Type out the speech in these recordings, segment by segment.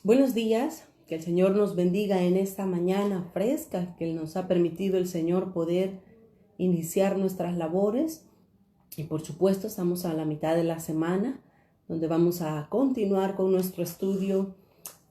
Buenos días, que el Señor nos bendiga en esta mañana fresca, que nos ha permitido el Señor poder iniciar nuestras labores. Y por supuesto estamos a la mitad de la semana, donde vamos a continuar con nuestro estudio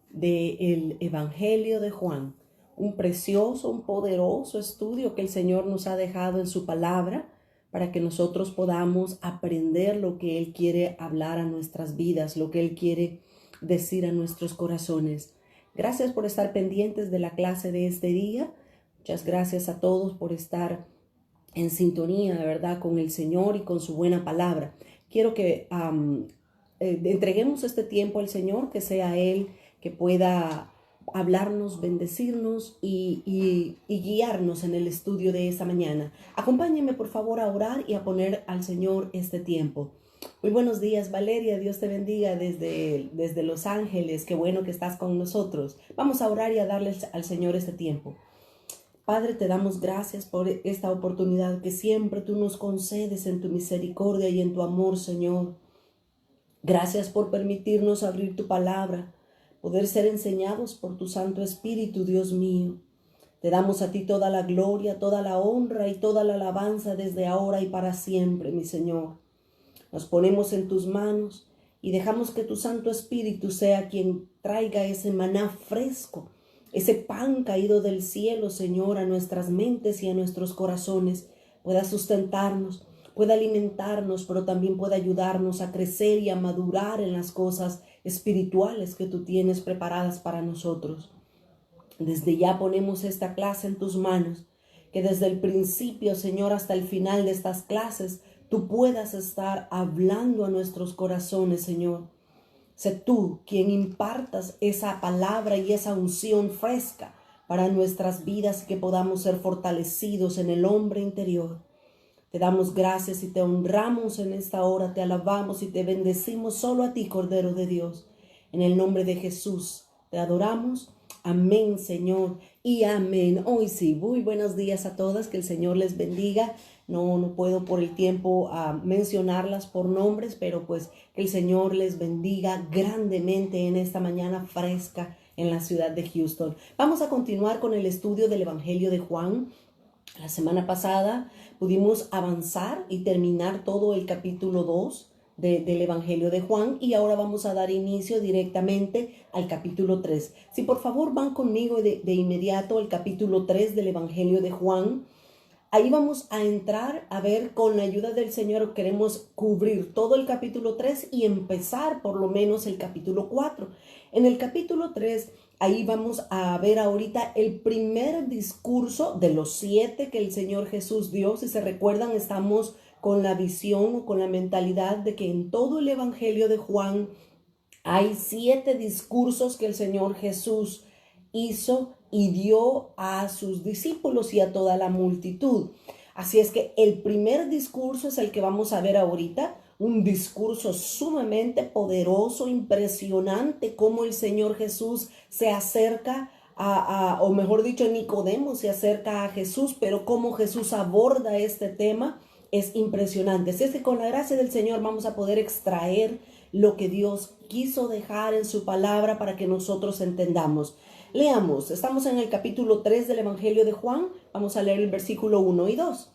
del Evangelio de Juan. Un precioso, un poderoso estudio que el Señor nos ha dejado en su palabra para que nosotros podamos aprender lo que Él quiere hablar a nuestras vidas, lo que Él quiere decir a nuestros corazones. Gracias por estar pendientes de la clase de este día. Muchas gracias a todos por estar en sintonía, de verdad, con el Señor y con su buena palabra. Quiero que entreguemos este tiempo al Señor, que sea Él que pueda hablarnos, bendecirnos y guiarnos en el estudio de esta mañana. Acompáñenme por favor a orar y a poner al Señor este tiempo. Muy buenos días, Valeria, Dios te bendiga desde Los Ángeles, qué bueno que estás con nosotros. Vamos a orar y a darle al Señor este tiempo. Padre, te damos gracias por esta oportunidad que siempre tú nos concedes en tu misericordia y en tu amor, Señor. Gracias por permitirnos abrir tu palabra, poder ser enseñados por tu Santo Espíritu, Dios mío. Te damos a ti toda la gloria, toda la honra y toda la alabanza desde ahora y para siempre, mi Señor. Nos ponemos en tus manos y dejamos que tu Santo Espíritu sea quien traiga ese maná fresco, ese pan caído del cielo, Señor, a nuestras mentes y a nuestros corazones, pueda sustentarnos, pueda alimentarnos, pero también pueda ayudarnos a crecer y a madurar en las cosas espirituales que tú tienes preparadas para nosotros. Desde ya ponemos esta clase en tus manos, que desde el principio, Señor, hasta el final de estas clases, tú puedas estar hablando a nuestros corazones, Señor. Sé tú quien impartas esa palabra y esa unción fresca para nuestras vidas y que podamos ser fortalecidos en el hombre interior. Te damos gracias y te honramos en esta hora, te alabamos y te bendecimos solo a ti, Cordero de Dios. En el nombre de Jesús te adoramos. Amén, Señor, y amén. Hoy sí, muy buenos días a todas, que el Señor les bendiga. No puedo por el tiempo mencionarlas por nombres, pero pues que el Señor les bendiga grandemente en esta mañana fresca en la ciudad de Houston. Vamos a continuar con el estudio del Evangelio de Juan. La semana pasada pudimos avanzar y terminar todo el capítulo 2 del Evangelio de Juan, y ahora vamos a dar inicio directamente al capítulo 3. Si por favor van conmigo de inmediato al capítulo 3 del Evangelio de Juan. Ahí vamos a entrar a ver, con la ayuda del Señor, queremos cubrir todo el capítulo 3 y empezar por lo menos el capítulo 4. En el capítulo 3, ahí vamos a ver ahorita el primer discurso de los 7 que el Señor Jesús dio. Si se recuerdan, estamos con la visión o con la mentalidad de que en todo el Evangelio de Juan hay 7 discursos que el Señor Jesús hizo y dio a sus discípulos y a toda la multitud. Así es que el primer discurso es el que vamos a ver ahorita, un discurso sumamente poderoso, impresionante, cómo el Señor Jesús se acerca o mejor dicho, Nicodemo se acerca a Jesús, pero cómo Jesús aborda este tema es impresionante. Así es que con la gracia del Señor vamos a poder extraer lo que Dios quiso dejar en su palabra para que nosotros entendamos. Leamos, estamos en el capítulo 3 del Evangelio de Juan. Vamos a leer el versículo 1 y 2.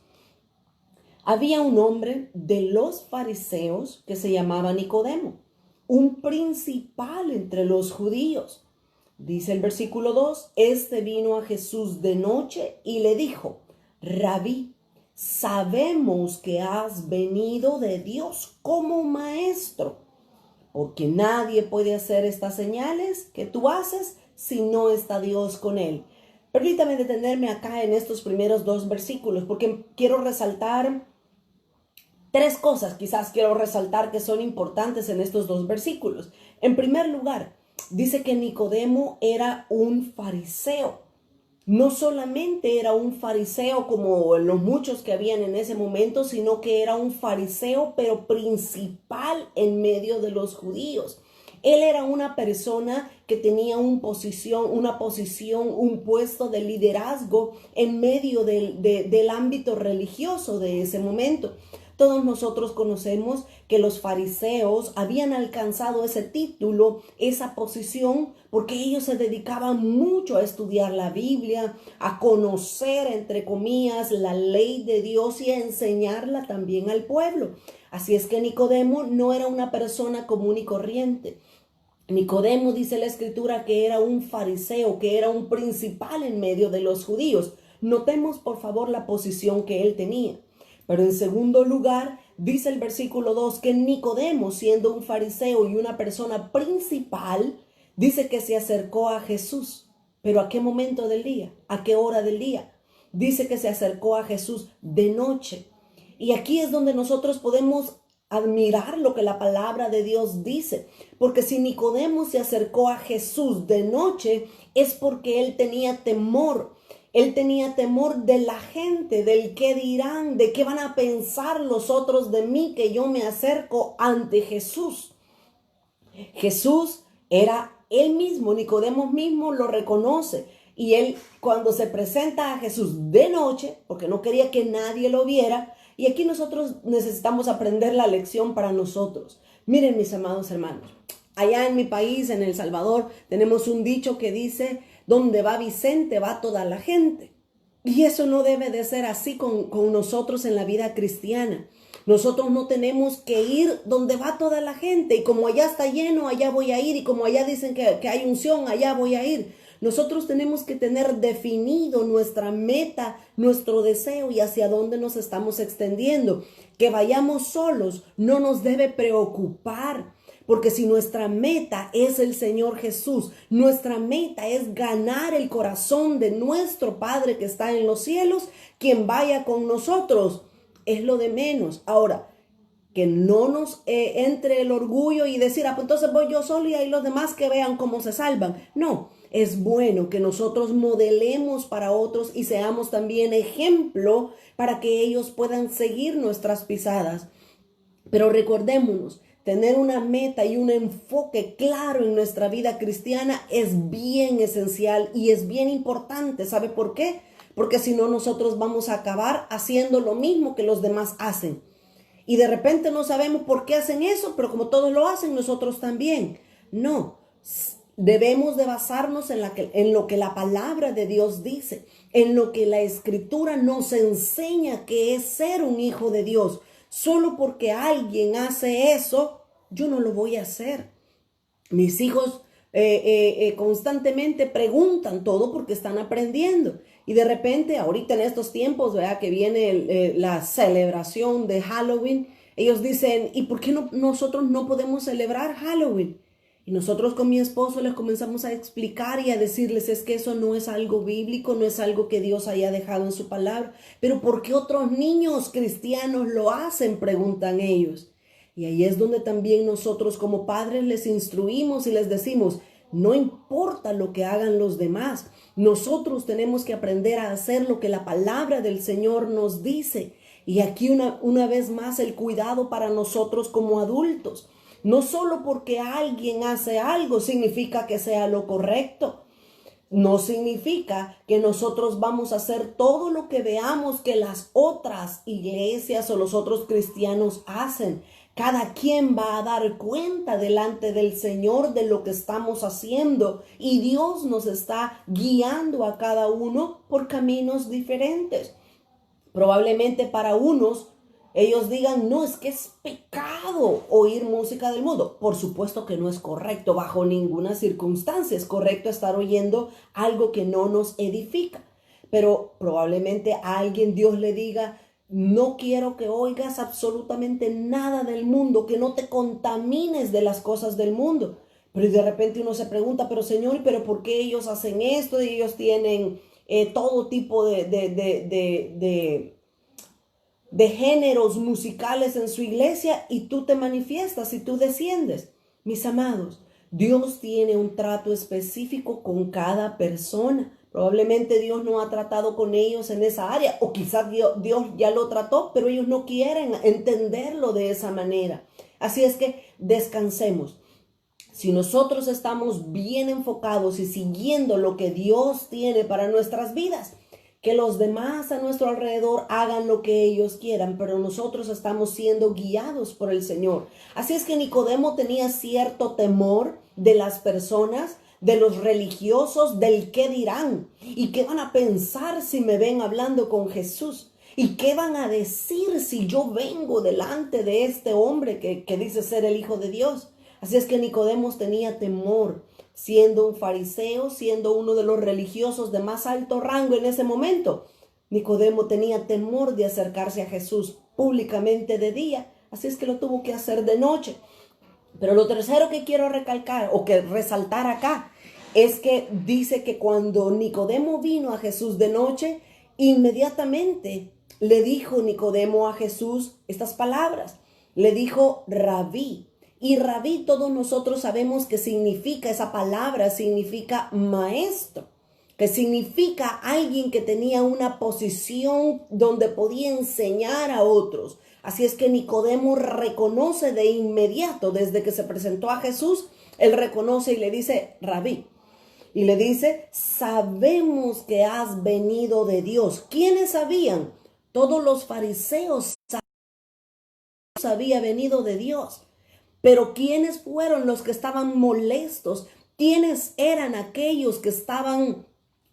Había un hombre de los fariseos que se llamaba Nicodemo, un principal entre los judíos. Dice el versículo 2, este vino a Jesús de noche y le dijo, Rabí, sabemos que has venido de Dios como maestro, porque nadie puede hacer estas señales que tú haces si no está Dios con él. Permítame detenerme acá en estos primeros 2 versículos, porque quiero resaltar 3 cosas, quizás quiero resaltar que son importantes en estos 2 versículos. En primer lugar, dice que Nicodemo era un fariseo. No solamente era un fariseo como los muchos que habían en ese momento, sino que era un fariseo, pero principal en medio de los judíos. Él era una persona que tenía una posición, un puesto de liderazgo en medio del ámbito religioso de ese momento. Todos nosotros conocemos que los fariseos habían alcanzado ese título, esa posición, porque ellos se dedicaban mucho a estudiar la Biblia, a conocer, entre comillas, la ley de Dios y a enseñarla también al pueblo. Así es que Nicodemo no era una persona común y corriente. Nicodemo, dice la Escritura, que era un fariseo, que era un principal en medio de los judíos. Notemos, por favor, la posición que él tenía. Pero en segundo lugar, dice el versículo 2 que Nicodemo, siendo un fariseo y una persona principal, dice que se acercó a Jesús. ¿Pero a qué momento del día? ¿A qué hora del día? Dice que se acercó a Jesús de noche. Y aquí es donde nosotros podemos admirar lo que la palabra de Dios dice, porque si Nicodemo se acercó a Jesús de noche es porque él tenía temor. Él tenía temor de la gente, del qué dirán, de qué van a pensar los otros de mí que yo me acerco ante Jesús. Jesús era él mismo, Nicodemo mismo lo reconoce. Y él, cuando se presenta a Jesús de noche, porque no quería que nadie lo viera, y aquí nosotros necesitamos aprender la lección para nosotros. Miren, mis amados hermanos, allá en mi país, en El Salvador, tenemos un dicho que dice: donde va Vicente, va toda la gente. Y eso no debe de ser así con nosotros en la vida cristiana. Nosotros no tenemos que ir donde va toda la gente. Y como allá está lleno, allá voy a ir. Y como allá dicen que hay unción, allá voy a ir. Nosotros tenemos que tener definido nuestra meta, nuestro deseo y hacia dónde nos estamos extendiendo. Que vayamos solos no nos debe preocupar. Porque si nuestra meta es el Señor Jesús, nuestra meta es ganar el corazón de nuestro Padre que está en los cielos, quien vaya con nosotros es lo de menos. Ahora, que no nos entre el orgullo y decir, pues entonces voy yo solo y ahí los demás que vean cómo se salvan. No, es bueno que nosotros modelemos para otros y seamos también ejemplo para que ellos puedan seguir nuestras pisadas. Pero recordémonos, tener una meta y un enfoque claro en nuestra vida cristiana es bien esencial y es bien importante. ¿Sabe por qué? Porque si no, nosotros vamos a acabar haciendo lo mismo que los demás hacen. Y de repente no sabemos por qué hacen eso, pero como todos lo hacen, nosotros también. No, debemos de basarnos en lo que la palabra de Dios dice, en lo que la Escritura nos enseña que es ser un hijo de Dios. Solo porque alguien hace eso, yo no lo voy a hacer. Mis hijos constantemente preguntan todo porque están aprendiendo. Y de repente, ahorita en estos tiempos, ¿verdad?, que viene la celebración de Halloween, ellos dicen, ¿y por qué nosotros no podemos celebrar Halloween? Y nosotros con mi esposo les comenzamos a explicar y a decirles, es que eso no es algo bíblico, no es algo que Dios haya dejado en su palabra. Pero ¿por qué otros niños cristianos lo hacen?, preguntan ellos. Y ahí es donde también nosotros como padres les instruimos y les decimos, no importa lo que hagan los demás, nosotros tenemos que aprender a hacer lo que la palabra del Señor nos dice. Y aquí una vez más el cuidado para nosotros como adultos. No solo porque alguien hace algo significa que sea lo correcto. No significa que nosotros vamos a hacer todo lo que veamos que las otras iglesias o los otros cristianos hacen. Cada quien va a dar cuenta delante del Señor de lo que estamos haciendo y Dios nos está guiando a cada uno por caminos diferentes. Probablemente para unos ellos digan, no, es que es pecado oír música del mundo. Por supuesto que no es correcto, bajo ninguna circunstancia es correcto estar oyendo algo que no nos edifica. Pero probablemente a alguien Dios le diga, no quiero que oigas absolutamente nada del mundo, que no te contamines de las cosas del mundo. Pero de repente uno se pregunta, pero Señor, ¿pero por qué ellos hacen esto? Y ellos tienen todo tipo de géneros musicales en su iglesia y tú te manifiestas y tú desciendes. Mis amados, Dios tiene un trato específico con cada persona. Probablemente Dios no ha tratado con ellos en esa área o quizás Dios ya lo trató, pero ellos no quieren entenderlo de esa manera. Así es que descansemos. Si nosotros estamos bien enfocados y siguiendo lo que Dios tiene para nuestras vidas, que los demás a nuestro alrededor hagan lo que ellos quieran, pero nosotros estamos siendo guiados por el Señor. Así es que Nicodemo tenía cierto temor de las personas, de los religiosos, del qué dirán y qué van a pensar si me ven hablando con Jesús. ¿Y qué van a decir si yo vengo delante de este hombre que dice ser el Hijo de Dios? Así es que Nicodemo tenía temor, siendo un fariseo, siendo uno de los religiosos de más alto rango en ese momento. Nicodemo tenía temor de acercarse a Jesús públicamente de día, así es que lo tuvo que hacer de noche. Pero lo tercero que quiero recalcar o que resaltar acá es que dice que cuando Nicodemo vino a Jesús de noche, inmediatamente le dijo Nicodemo a Jesús estas palabras. Le dijo Rabí. Y Rabí, todos nosotros sabemos que significa, esa palabra significa maestro, que significa alguien que tenía una posición donde podía enseñar a otros. Así es que Nicodemo reconoce de inmediato, desde que se presentó a Jesús, él reconoce y le dice Rabí. Y le dice, sabemos que has venido de Dios. ¿Quiénes sabían? Todos los fariseos sabían que había venido de Dios. Pero ¿quiénes fueron los que estaban molestos? ¿Quiénes eran aquellos que estaban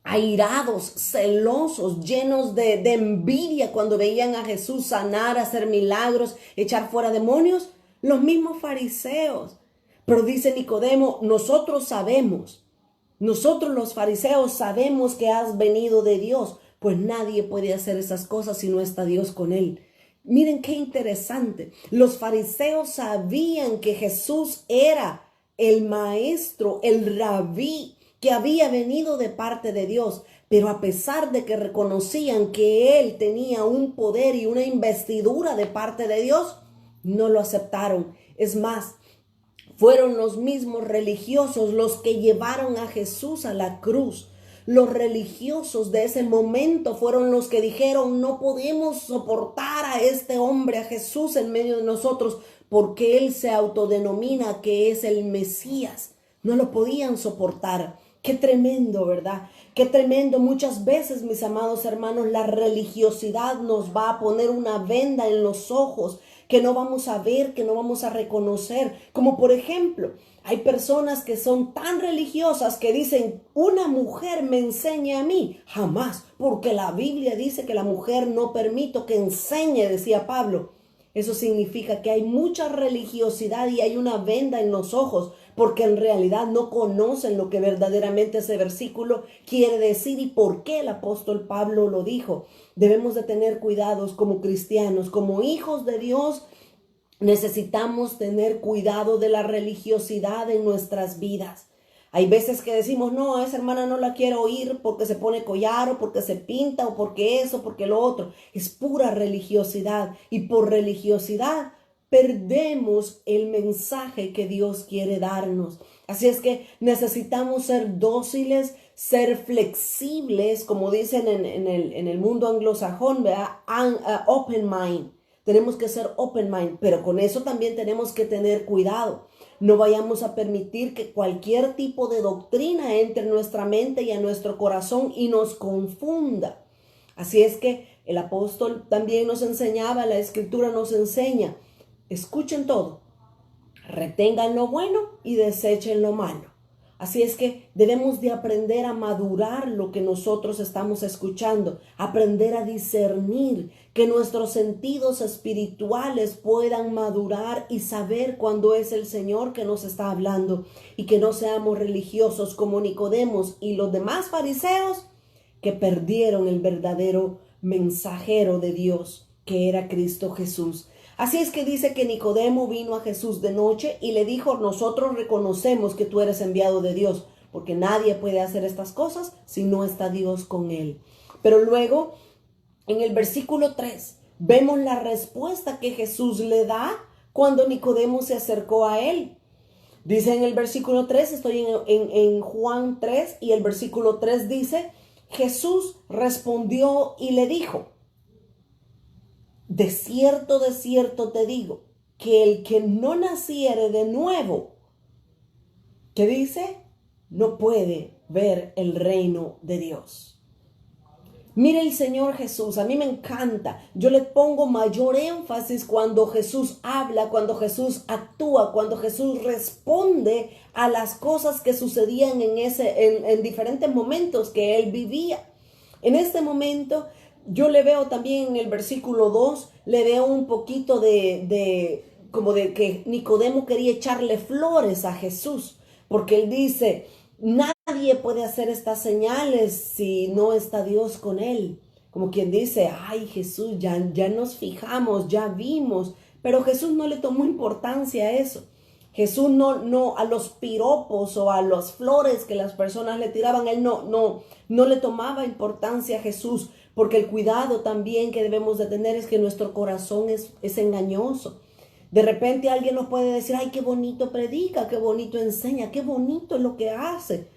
airados, celosos, llenos de envidia cuando veían a Jesús sanar, hacer milagros, echar fuera demonios? Los mismos fariseos. Pero dice Nicodemo, nosotros los fariseos sabemos que has venido de Dios, pues nadie puede hacer esas cosas si no está Dios con él. Miren qué interesante. Los fariseos sabían que Jesús era el maestro, el rabí, que había venido de parte de Dios. Pero a pesar de que reconocían que él tenía un poder y una investidura de parte de Dios, no lo aceptaron. Es más, fueron los mismos religiosos los que llevaron a Jesús a la cruz. Los religiosos de ese momento fueron los que dijeron, no podemos soportar a este hombre, a Jesús en medio de nosotros, porque él se autodenomina que es el Mesías. No lo podían soportar. Qué tremendo, ¿verdad? Qué tremendo. Muchas veces, mis amados hermanos, la religiosidad nos va a poner una venda en los ojos que no vamos a ver, que no vamos a reconocer. Como por ejemplo, hay personas que son tan religiosas que dicen, una mujer me enseña a mí. Jamás, porque la Biblia dice que la mujer no permito que enseñe, decía Pablo. Eso significa que hay mucha religiosidad y hay una venda en los ojos, porque en realidad no conocen lo que verdaderamente ese versículo quiere decir y por qué el apóstol Pablo lo dijo. Debemos de tener cuidados como cristianos, como hijos de Dios. Necesitamos tener cuidado de la religiosidad en nuestras vidas. Hay veces que decimos, no, a esa hermana no la quiero oír porque se pone collar o porque se pinta o porque eso, porque lo otro. Es pura religiosidad y por religiosidad perdemos el mensaje que Dios quiere darnos. Así es que necesitamos ser dóciles, ser flexibles, como dicen en el mundo anglosajón, ¿verdad? Open mind. Tenemos que ser open mind, pero con eso también tenemos que tener cuidado. No vayamos a permitir que cualquier tipo de doctrina entre en nuestra mente y a nuestro corazón y nos confunda. Así es que el apóstol también nos enseñaba, la escritura nos enseña, escuchen todo, retengan lo bueno y desechen lo malo. Así es que debemos de aprender a madurar lo que nosotros estamos escuchando, aprender a discernir, que nuestros sentidos espirituales puedan madurar y saber cuándo es el Señor que nos está hablando y que no seamos religiosos como Nicodemos y los demás fariseos que perdieron el verdadero mensajero de Dios, que era Cristo Jesús. Así es que dice que Nicodemo vino a Jesús de noche y le dijo, nosotros reconocemos que tú eres enviado de Dios, porque nadie puede hacer estas cosas si no está Dios con él. Pero luego, en el versículo 3, vemos la respuesta que Jesús le da cuando Nicodemo se acercó a él. Dice en el versículo 3, estoy en Juan 3, y el versículo 3 dice, Jesús respondió y le dijo, de cierto te digo, que el que no naciere de nuevo, ¿qué dice? No puede ver el reino de Dios. Mire el Señor Jesús, a mí me encanta. Yo le pongo mayor énfasis cuando Jesús habla, cuando Jesús actúa, cuando Jesús responde a las cosas que sucedían en diferentes momentos que él vivía. En este momento, yo le veo también en el versículo 2, le veo un poquito como de que Nicodemo quería echarle flores a Jesús, porque él dice: nadie puede hacer estas señales si no está Dios con él. Como quien dice: ay, Jesús, ya nos fijamos, ya vimos. Pero Jesús no le tomó importancia a eso. Jesús no a los piropos o a las flores que las personas le tiraban, él no le tomaba importancia a Jesús, porque el cuidado también que debemos de tener es que nuestro corazón es engañoso. De repente alguien nos puede decir: ay, qué bonito predica, qué bonito enseña, qué bonito es lo que hace.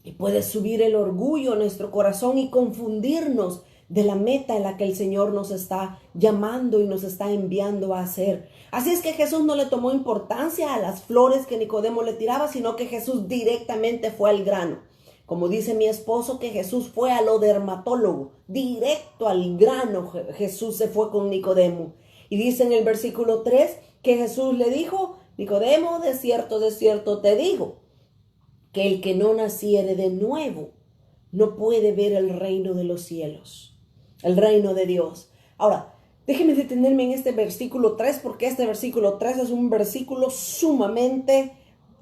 Y puede subir el orgullo a nuestro corazón y confundirnos de la meta en la que el Señor nos está llamando y nos está enviando a hacer. Así es que Jesús no le tomó importancia a las flores que Nicodemo le tiraba, sino que Jesús directamente fue al grano. Como dice mi esposo, que Jesús fue a lo dermatólogo, directo al grano. Jesús se fue con Nicodemo. Y dice en el versículo 3 que Jesús le dijo: Nicodemo, de cierto te digo, que el que no naciere de nuevo no puede ver el reino de los cielos, el reino de Dios. Ahora, déjenme detenerme en este versículo 3, porque este versículo 3 es un versículo sumamente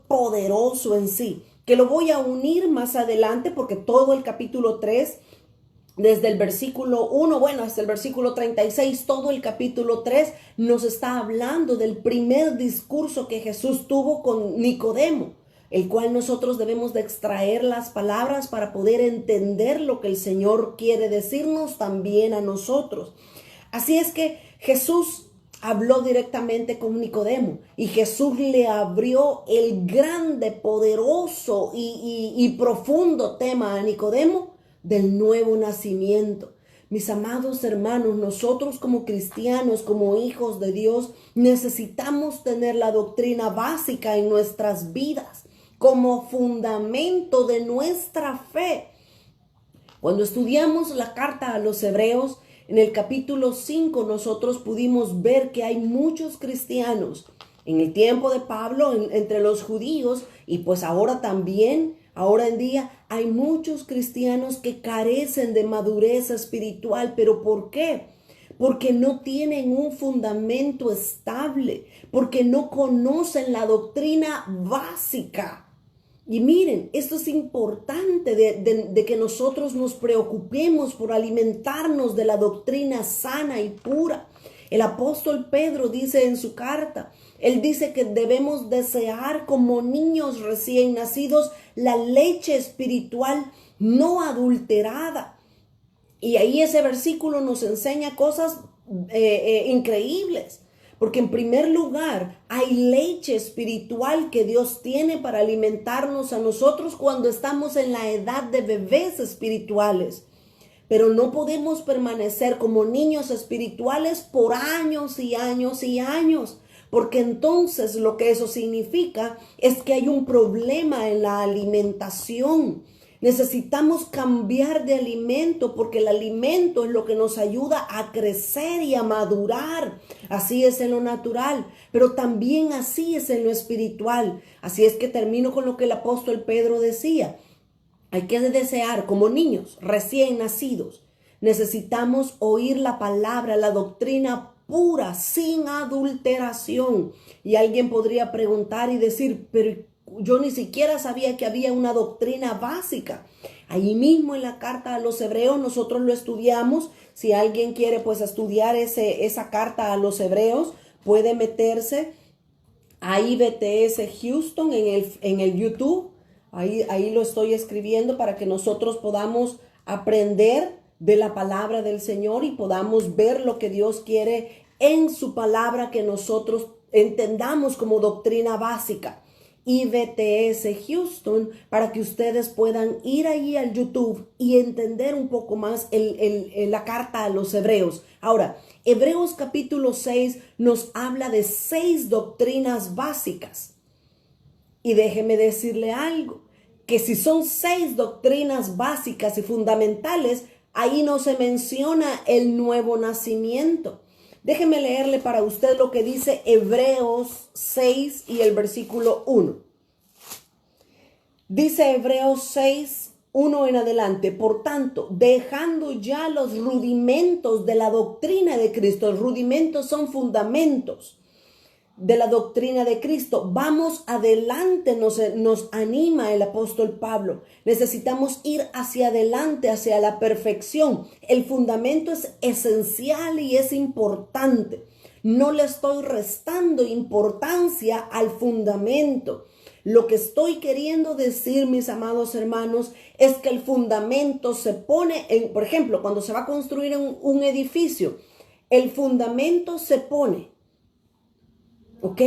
poderoso en sí, que lo voy a unir más adelante, porque todo el capítulo 3, desde el versículo 1, hasta el versículo 36, todo el capítulo 3 nos está hablando del primer discurso que Jesús tuvo con Nicodemo, el cual nosotros debemos de extraer las palabras para poder entender lo que el Señor quiere decirnos también a nosotros. Así es que Jesús habló directamente con Nicodemo y Jesús le abrió el grande, poderoso y profundo tema a Nicodemo del nuevo nacimiento. Mis amados hermanos, nosotros como cristianos, como hijos de Dios, necesitamos tener la doctrina básica en nuestras vidas como fundamento de nuestra fe. Cuando estudiamos la carta a los Hebreos, en el capítulo 5, nosotros pudimos ver que hay muchos cristianos en el tiempo de Pablo, entre los judíos, y pues ahora también, ahora en día, hay muchos cristianos que carecen de madurez espiritual. ¿Pero por qué? Porque no tienen un fundamento estable, porque no conocen la doctrina básica. Y miren, esto es importante de que nosotros nos preocupemos por alimentarnos de la doctrina sana y pura. El apóstol Pedro dice en su carta, él dice que debemos desear como niños recién nacidos la leche espiritual no adulterada. Y ahí ese versículo nos enseña cosas increíbles. Porque en primer lugar, hay leche espiritual que Dios tiene para alimentarnos a nosotros cuando estamos en la edad de bebés espirituales. Pero no podemos permanecer como niños espirituales por años y años y años. Porque entonces lo que eso significa es que hay un problema en la alimentación. Necesitamos cambiar de alimento, porque el alimento es lo que nos ayuda a crecer y a madurar. Así es en lo natural, pero también así es en lo espiritual. Así es que termino con lo que el apóstol Pedro decía. Hay que desear como niños recién nacidos. Necesitamos oír la palabra, la doctrina pura, sin adulteración. Y alguien podría preguntar y decir: pero yo ni siquiera sabía que había una doctrina básica. Ahí mismo en la carta a los Hebreos nosotros lo estudiamos. Si alguien quiere pues estudiar esa carta a los Hebreos, puede meterse a IBTS Houston en el YouTube. Ahí lo estoy escribiendo para que nosotros podamos aprender de la palabra del Señor y podamos ver lo que Dios quiere en su palabra, que nosotros entendamos como doctrina básica. IBTS Houston, para que ustedes puedan ir ahí al YouTube y entender un poco más la carta a los Hebreos. Ahora, Hebreos capítulo 6 nos habla de 6 doctrinas básicas. Y déjeme decirle algo, que si son 6 doctrinas básicas y fundamentales, Ahí no se menciona el nuevo nacimiento. Déjeme leerle para usted lo que dice Hebreos 6 y el versículo 1. Dice Hebreos 6, 1 en adelante: por tanto, dejando ya los rudimentos de la doctrina de Cristo, los rudimentos son fundamentos de la doctrina de Cristo, vamos adelante, nos anima el apóstol Pablo. Necesitamos ir hacia adelante, hacia la perfección. El fundamento es esencial y es importante. No le estoy restando importancia al fundamento. Lo que estoy queriendo decir, mis amados hermanos, es que el fundamento se pone, por ejemplo, cuando se va a construir un edificio, el fundamento se pone, ¿ok?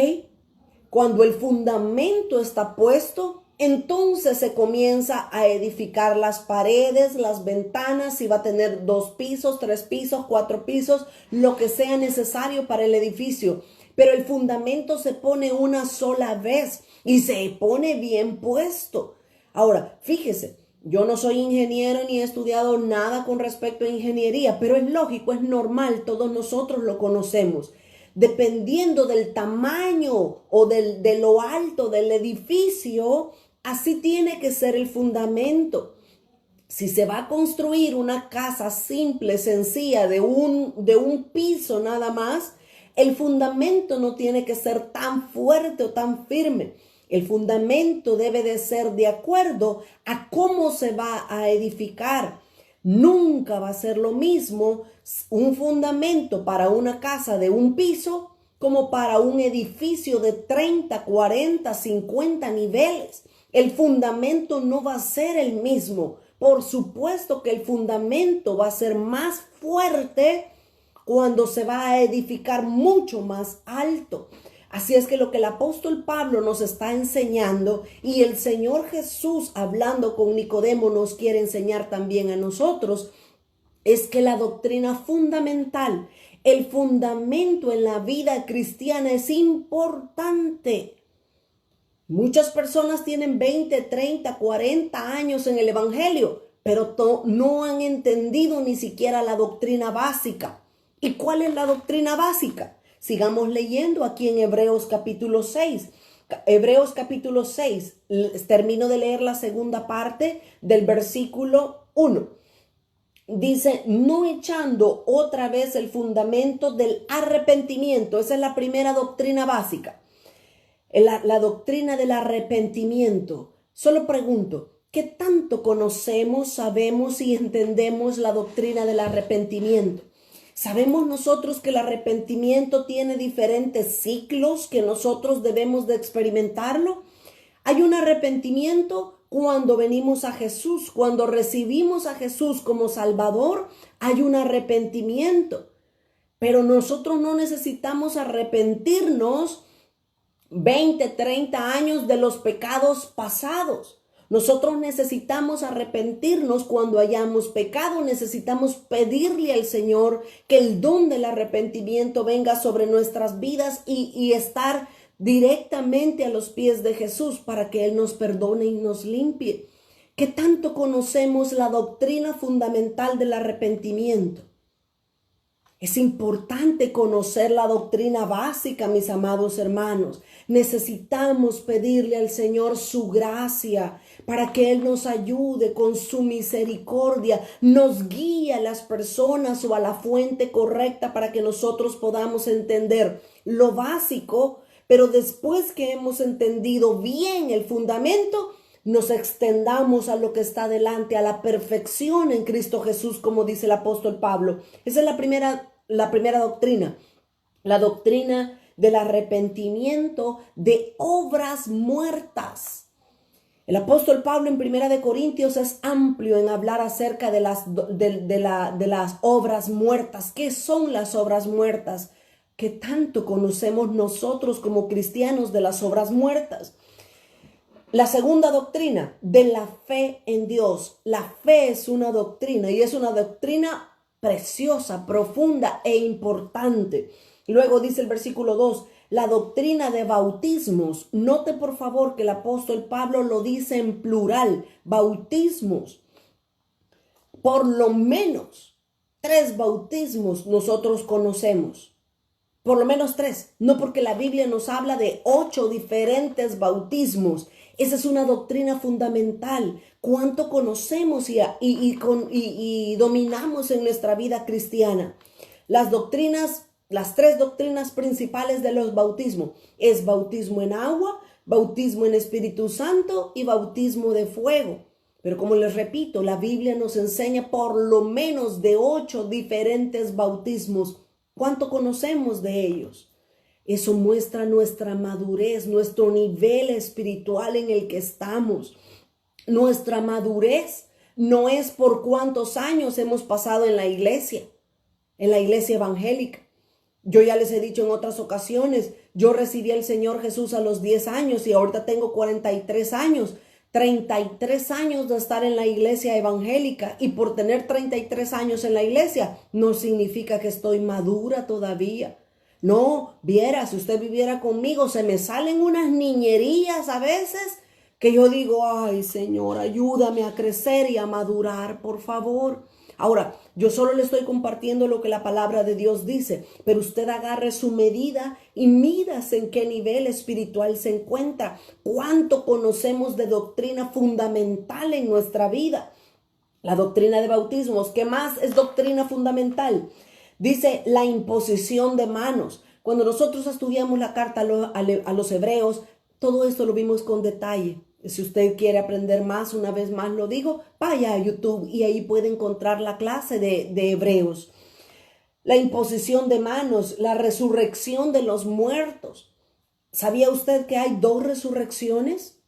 Cuando el fundamento está puesto, entonces se comienza a edificar las paredes, las ventanas, si va a tener 2 pisos, 3 pisos, 4 pisos, lo que sea necesario para el edificio. Pero el fundamento se pone una sola vez y se pone bien puesto. Ahora, fíjese, yo no soy ingeniero ni he estudiado nada con respecto a ingeniería, pero es lógico, es normal, todos nosotros lo conocemos. Dependiendo del tamaño o de lo alto del edificio, así tiene que ser el fundamento. Si se va a construir una casa simple, sencilla, de un piso nada más, el fundamento no tiene que ser tan fuerte o tan firme. El fundamento debe de ser de acuerdo a cómo se va a edificar. Nunca va a ser lo mismo un fundamento para una casa de un piso como para un edificio de 30, 40, 50 niveles. El fundamento no va a ser el mismo. Por supuesto que el fundamento va a ser más fuerte cuando se va a edificar mucho más alto. Así es que lo que el apóstol Pablo nos está enseñando y el Señor Jesús hablando con Nicodemo nos quiere enseñar también a nosotros es que la doctrina fundamental, el fundamento en la vida cristiana es importante. Muchas personas tienen 20, 30, 40 años en el evangelio, pero no han entendido ni siquiera la doctrina básica. ¿Y cuál es la doctrina básica? Sigamos leyendo aquí en Hebreos capítulo 6. Hebreos capítulo 6, termino de leer la segunda parte del versículo 1. Dice, no echando otra vez el fundamento del arrepentimiento. Esa es la primera doctrina básica. La doctrina del arrepentimiento. Solo pregunto, ¿qué tanto conocemos, sabemos y entendemos la doctrina del arrepentimiento? Sabemos nosotros que el arrepentimiento tiene diferentes ciclos que nosotros debemos de experimentarlo. Hay un arrepentimiento cuando venimos a Jesús, cuando recibimos a Jesús como Salvador, hay un arrepentimiento. Pero nosotros no necesitamos arrepentirnos 20, 30 años de los pecados pasados. Nosotros necesitamos arrepentirnos cuando hayamos pecado, necesitamos pedirle al Señor que el don del arrepentimiento venga sobre nuestras vidas y estar directamente a los pies de Jesús para que Él nos perdone y nos limpie. ¿Qué tanto conocemos la doctrina fundamental del arrepentimiento? Es importante conocer la doctrina básica, mis amados hermanos. Necesitamos pedirle al Señor su gracia para que Él nos ayude con su misericordia, nos guíe a las personas o a la fuente correcta para que nosotros podamos entender lo básico, pero después que hemos entendido bien el fundamento, nos extendamos a lo que está delante, a la perfección en Cristo Jesús, como dice el apóstol Pablo. Esa es la primera doctrina, la doctrina del arrepentimiento de obras muertas. El apóstol Pablo en 1 Corintios es amplio en hablar acerca de las obras muertas. ¿Qué son las obras muertas? ¿Qué tanto conocemos nosotros como cristianos de las obras muertas? La segunda doctrina, de la fe en Dios. La fe es una doctrina y es una doctrina preciosa, profunda e importante. Luego dice el versículo 2, la doctrina de bautismos. Note por favor que el apóstol Pablo lo dice en plural, bautismos. por lo menos 3 bautismos nosotros conocemos. Por lo menos 3. No porque la Biblia nos habla de 8 diferentes bautismos. Esa es una doctrina fundamental. ¿Cuánto conocemos y dominamos en nuestra vida cristiana? Las 3 doctrinas principales de los bautismos es bautismo en agua, bautismo en Espíritu Santo y bautismo de fuego. Pero como les repito, la Biblia nos enseña por lo menos de 8 diferentes bautismos. ¿Cuánto conocemos de ellos? Eso muestra nuestra madurez, nuestro nivel espiritual en el que estamos. Nuestra madurez no es por cuántos años hemos pasado en la iglesia evangélica. Yo ya les he dicho en otras ocasiones, yo recibí al Señor Jesús a los 10 años y ahorita tengo 43 años. 33 años de estar en la iglesia evangélica, y por tener 33 años en la iglesia no significa que estoy madura todavía. No, viera, si usted viviera conmigo, se me salen unas niñerías a veces que yo digo, ay Señor, ayúdame a crecer y a madurar, por favor. Ahora, yo solo le estoy compartiendo lo que la palabra de Dios dice, pero usted agarre su medida y mídase en qué nivel espiritual se encuentra, cuánto conocemos de doctrina fundamental en nuestra vida. La doctrina de bautismos, ¿qué más es doctrina fundamental? Dice la imposición de manos. Cuando nosotros estudiamos la carta a los hebreos, todo esto lo vimos con detalle. Si usted quiere aprender más, una vez más lo digo, vaya a YouTube y ahí puede encontrar la clase de Hebreos. La imposición de manos, la resurrección de los muertos. ¿Sabía usted que hay 2 resurrecciones?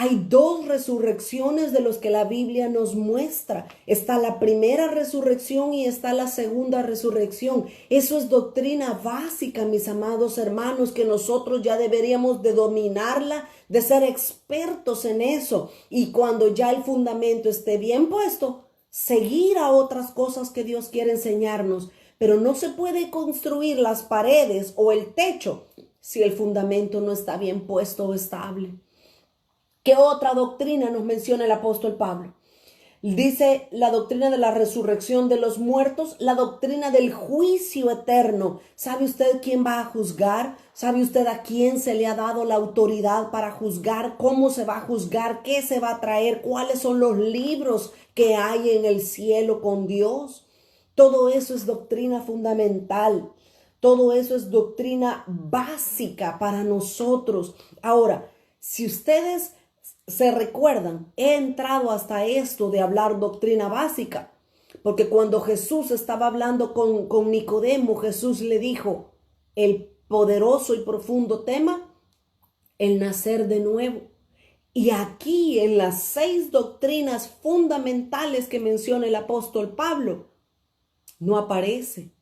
Hay 2 resurrecciones de los que la Biblia nos muestra. Está la primera resurrección y está la segunda resurrección. Eso es doctrina básica, mis amados hermanos, que nosotros ya deberíamos de dominarla, de ser expertos en eso. Y cuando ya el fundamento esté bien puesto, seguir a otras cosas que Dios quiere enseñarnos. Pero no se puede construir las paredes o el techo si el fundamento no está bien puesto o estable. ¿Qué otra doctrina nos menciona el apóstol Pablo? Dice la doctrina de la resurrección de los muertos, la doctrina del juicio eterno. ¿Sabe usted quién va a juzgar? ¿Sabe usted a quién se le ha dado la autoridad para juzgar? ¿Cómo se va a juzgar? ¿Qué se va a traer? ¿Cuáles son los libros que hay en el cielo con Dios? Todo eso es doctrina fundamental. Todo eso es doctrina básica para nosotros. Ahora, si ustedes se recuerdan, he entrado hasta esto de hablar doctrina básica, porque cuando Jesús estaba hablando con Nicodemo, Jesús le dijo el poderoso y profundo tema, el nacer de nuevo. Y aquí en las 6 doctrinas fundamentales que menciona el apóstol Pablo, no aparece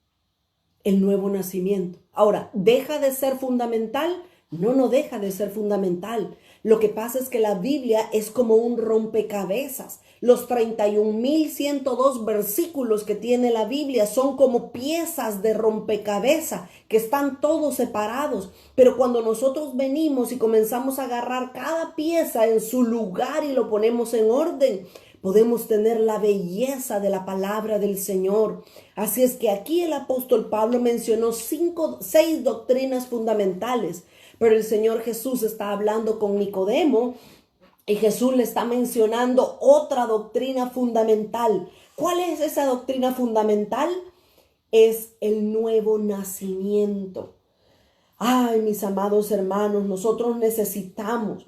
el nuevo nacimiento. Ahora, ¿deja de ser fundamental? No deja de ser fundamental. Lo que pasa es que la Biblia es como un rompecabezas. Los 31.102 versículos que tiene la Biblia son como piezas de rompecabezas que están todos separados. Pero cuando nosotros venimos y comenzamos a agarrar cada pieza en su lugar y lo ponemos en orden, podemos tener la belleza de la palabra del Señor. Así es que aquí el apóstol Pablo mencionó 6 doctrinas fundamentales. Pero el Señor Jesús está hablando con Nicodemo y Jesús le está mencionando otra doctrina fundamental. ¿Cuál es esa doctrina fundamental? Es el nuevo nacimiento. Ay, mis amados hermanos, nosotros necesitamos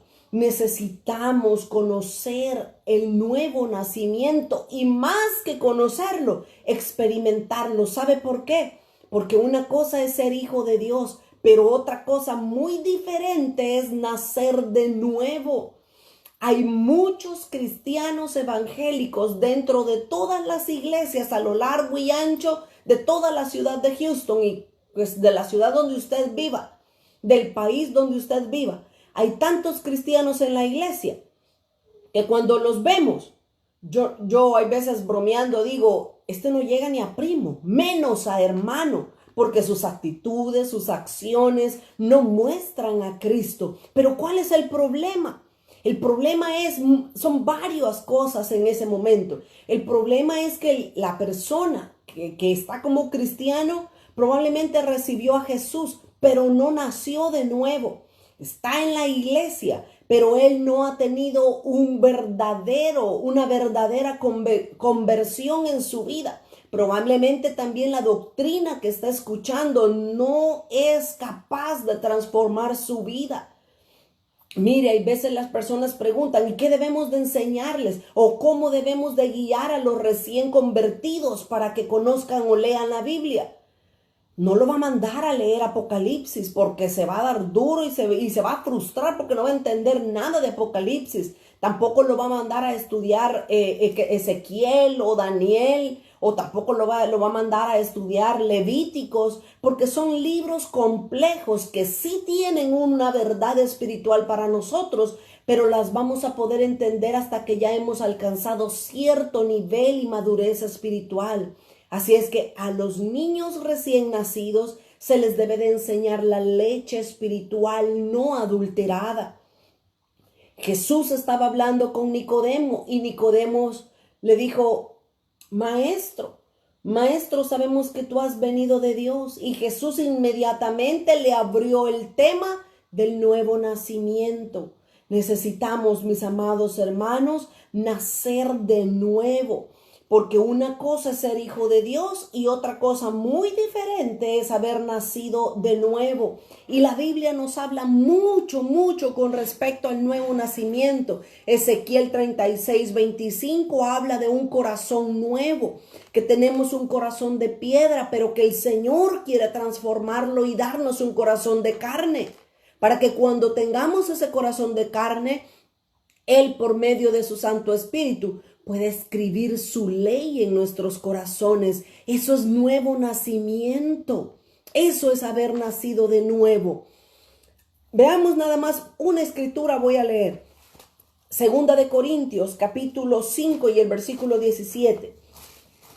conocer el nuevo nacimiento y más que conocerlo, experimentarlo. ¿Sabe por qué? Porque una cosa es ser hijo de Dios, pero otra cosa muy diferente es nacer de nuevo. Hay muchos cristianos evangélicos dentro de todas las iglesias a lo largo y ancho de toda la ciudad de Houston y pues de la ciudad donde usted viva, del país donde usted viva. Hay tantos cristianos en la iglesia que cuando los vemos, yo hay veces bromeando digo, este no llega ni a primo, menos a hermano. Porque sus actitudes, sus acciones no muestran a Cristo. Pero ¿cuál es el problema? El problema son varias cosas en ese momento. El problema es que la persona que está como cristiano probablemente recibió a Jesús, pero no nació de nuevo. Está en la iglesia, pero él no ha tenido una verdadera conversión en su vida. Probablemente también la doctrina que está escuchando no es capaz de transformar su vida. Mire, hay veces las personas preguntan, ¿y qué debemos de enseñarles? ¿O cómo debemos de guiar a los recién convertidos para que conozcan o lean la Biblia? No lo va a mandar a leer Apocalipsis porque se va a dar duro y se va a frustrar porque no va a entender nada de Apocalipsis. Tampoco lo va a mandar a estudiar Ezequiel o Daniel, o tampoco lo va a mandar a estudiar Levíticos, porque son libros complejos que sí tienen una verdad espiritual para nosotros, pero las vamos a poder entender hasta que ya hemos alcanzado cierto nivel y madurez espiritual. Así es que a los niños recién nacidos se les debe de enseñar la leche espiritual no adulterada. Jesús estaba hablando con Nicodemo y Nicodemo le dijo, Maestro, sabemos que tú has venido de Dios. Y Jesús inmediatamente le abrió el tema del nuevo nacimiento. Necesitamos, mis amados hermanos, nacer de nuevo. Porque una cosa es ser hijo de Dios y otra cosa muy diferente es haber nacido de nuevo. Y la Biblia nos habla mucho con respecto al nuevo nacimiento. Ezequiel 36:25 habla de un corazón nuevo, que tenemos un corazón de piedra, pero que el Señor quiere transformarlo y darnos un corazón de carne, para que cuando tengamos ese corazón de carne, Él por medio de su Santo Espíritu puede escribir su ley en nuestros corazones. Eso es nuevo nacimiento. Eso es haber nacido de nuevo. Veamos nada más una escritura, voy a leer. Segunda de Corintios, capítulo 5 y el versículo 17.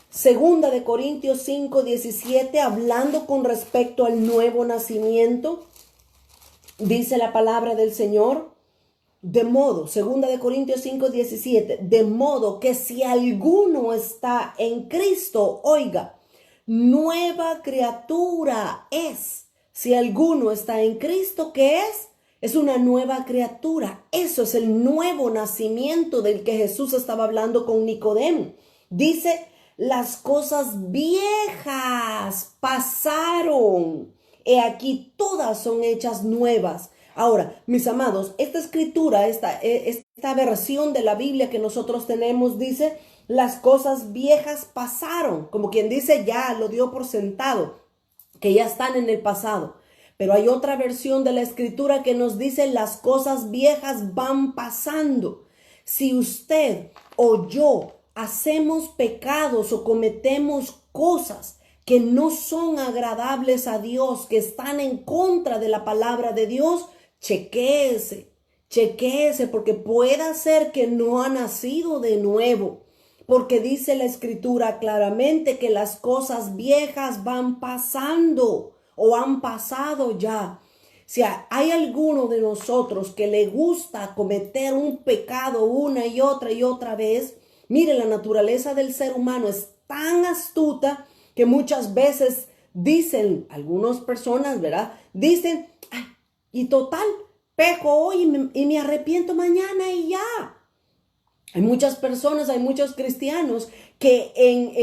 Segunda de Corintios 5:17, hablando con respecto al nuevo nacimiento, dice la palabra del Señor. De modo, segunda de Corintios 5:17, de modo que si alguno está en Cristo, oiga, nueva criatura es. Si alguno está en Cristo, ¿qué es? Es una nueva criatura. Eso es el nuevo nacimiento del que Jesús estaba hablando con Nicodemo. Dice, las cosas viejas pasaron. He aquí todas son hechas nuevas. Ahora, mis amados, esta escritura, esta versión de la Biblia que nosotros tenemos dice, las cosas viejas pasaron. Como quien dice, ya lo dio por sentado, que ya están en el pasado. Pero hay otra versión de la escritura que nos dice, las cosas viejas van pasando. Si usted o yo hacemos pecados o cometemos cosas que no son agradables a Dios, que están en contra de la palabra de Dios, chequéese, porque puede ser que no ha nacido de nuevo, porque dice la escritura claramente que las cosas viejas van pasando o han pasado ya. Si hay alguno de nosotros que le gusta cometer un pecado una y otra vez, mire, la naturaleza del ser humano es tan astuta que muchas veces dicen, algunas personas, ¿verdad? Dicen, ay, y total, peco hoy y me arrepiento mañana y ya. Hay muchas personas, hay muchos cristianos que en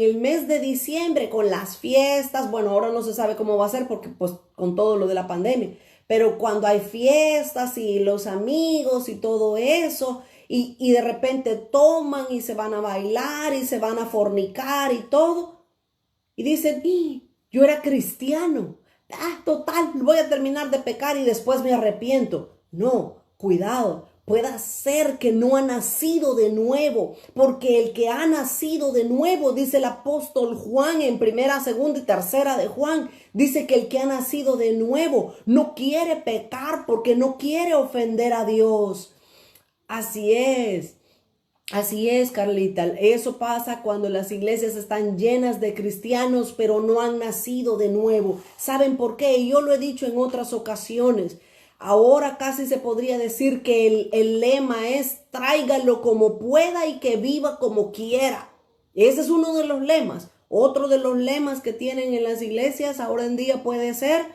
el mes de diciembre con las fiestas, bueno, ahora no se sabe cómo va a ser porque pues con todo lo de la pandemia, pero cuando hay fiestas y los amigos y todo eso, y de repente toman y se van a bailar y se van a fornicar y todo, y dicen, yo era cristiano, total, voy a terminar de pecar y después me arrepiento. No, cuidado, puede ser que no ha nacido de nuevo, porque el que ha nacido de nuevo, dice el apóstol Juan en 1, 2 y 3 de Juan, dice que el que ha nacido de nuevo no quiere pecar porque no quiere ofender a Dios. Así es, Carlita. Eso pasa cuando las iglesias están llenas de cristianos, pero no han nacido de nuevo. ¿Saben por qué? Yo lo he dicho en otras ocasiones. Ahora casi se podría decir que el lema es tráigalo como pueda y que viva como quiera. Ese es uno de los lemas. Otro de los lemas que tienen en las iglesias ahora en día puede ser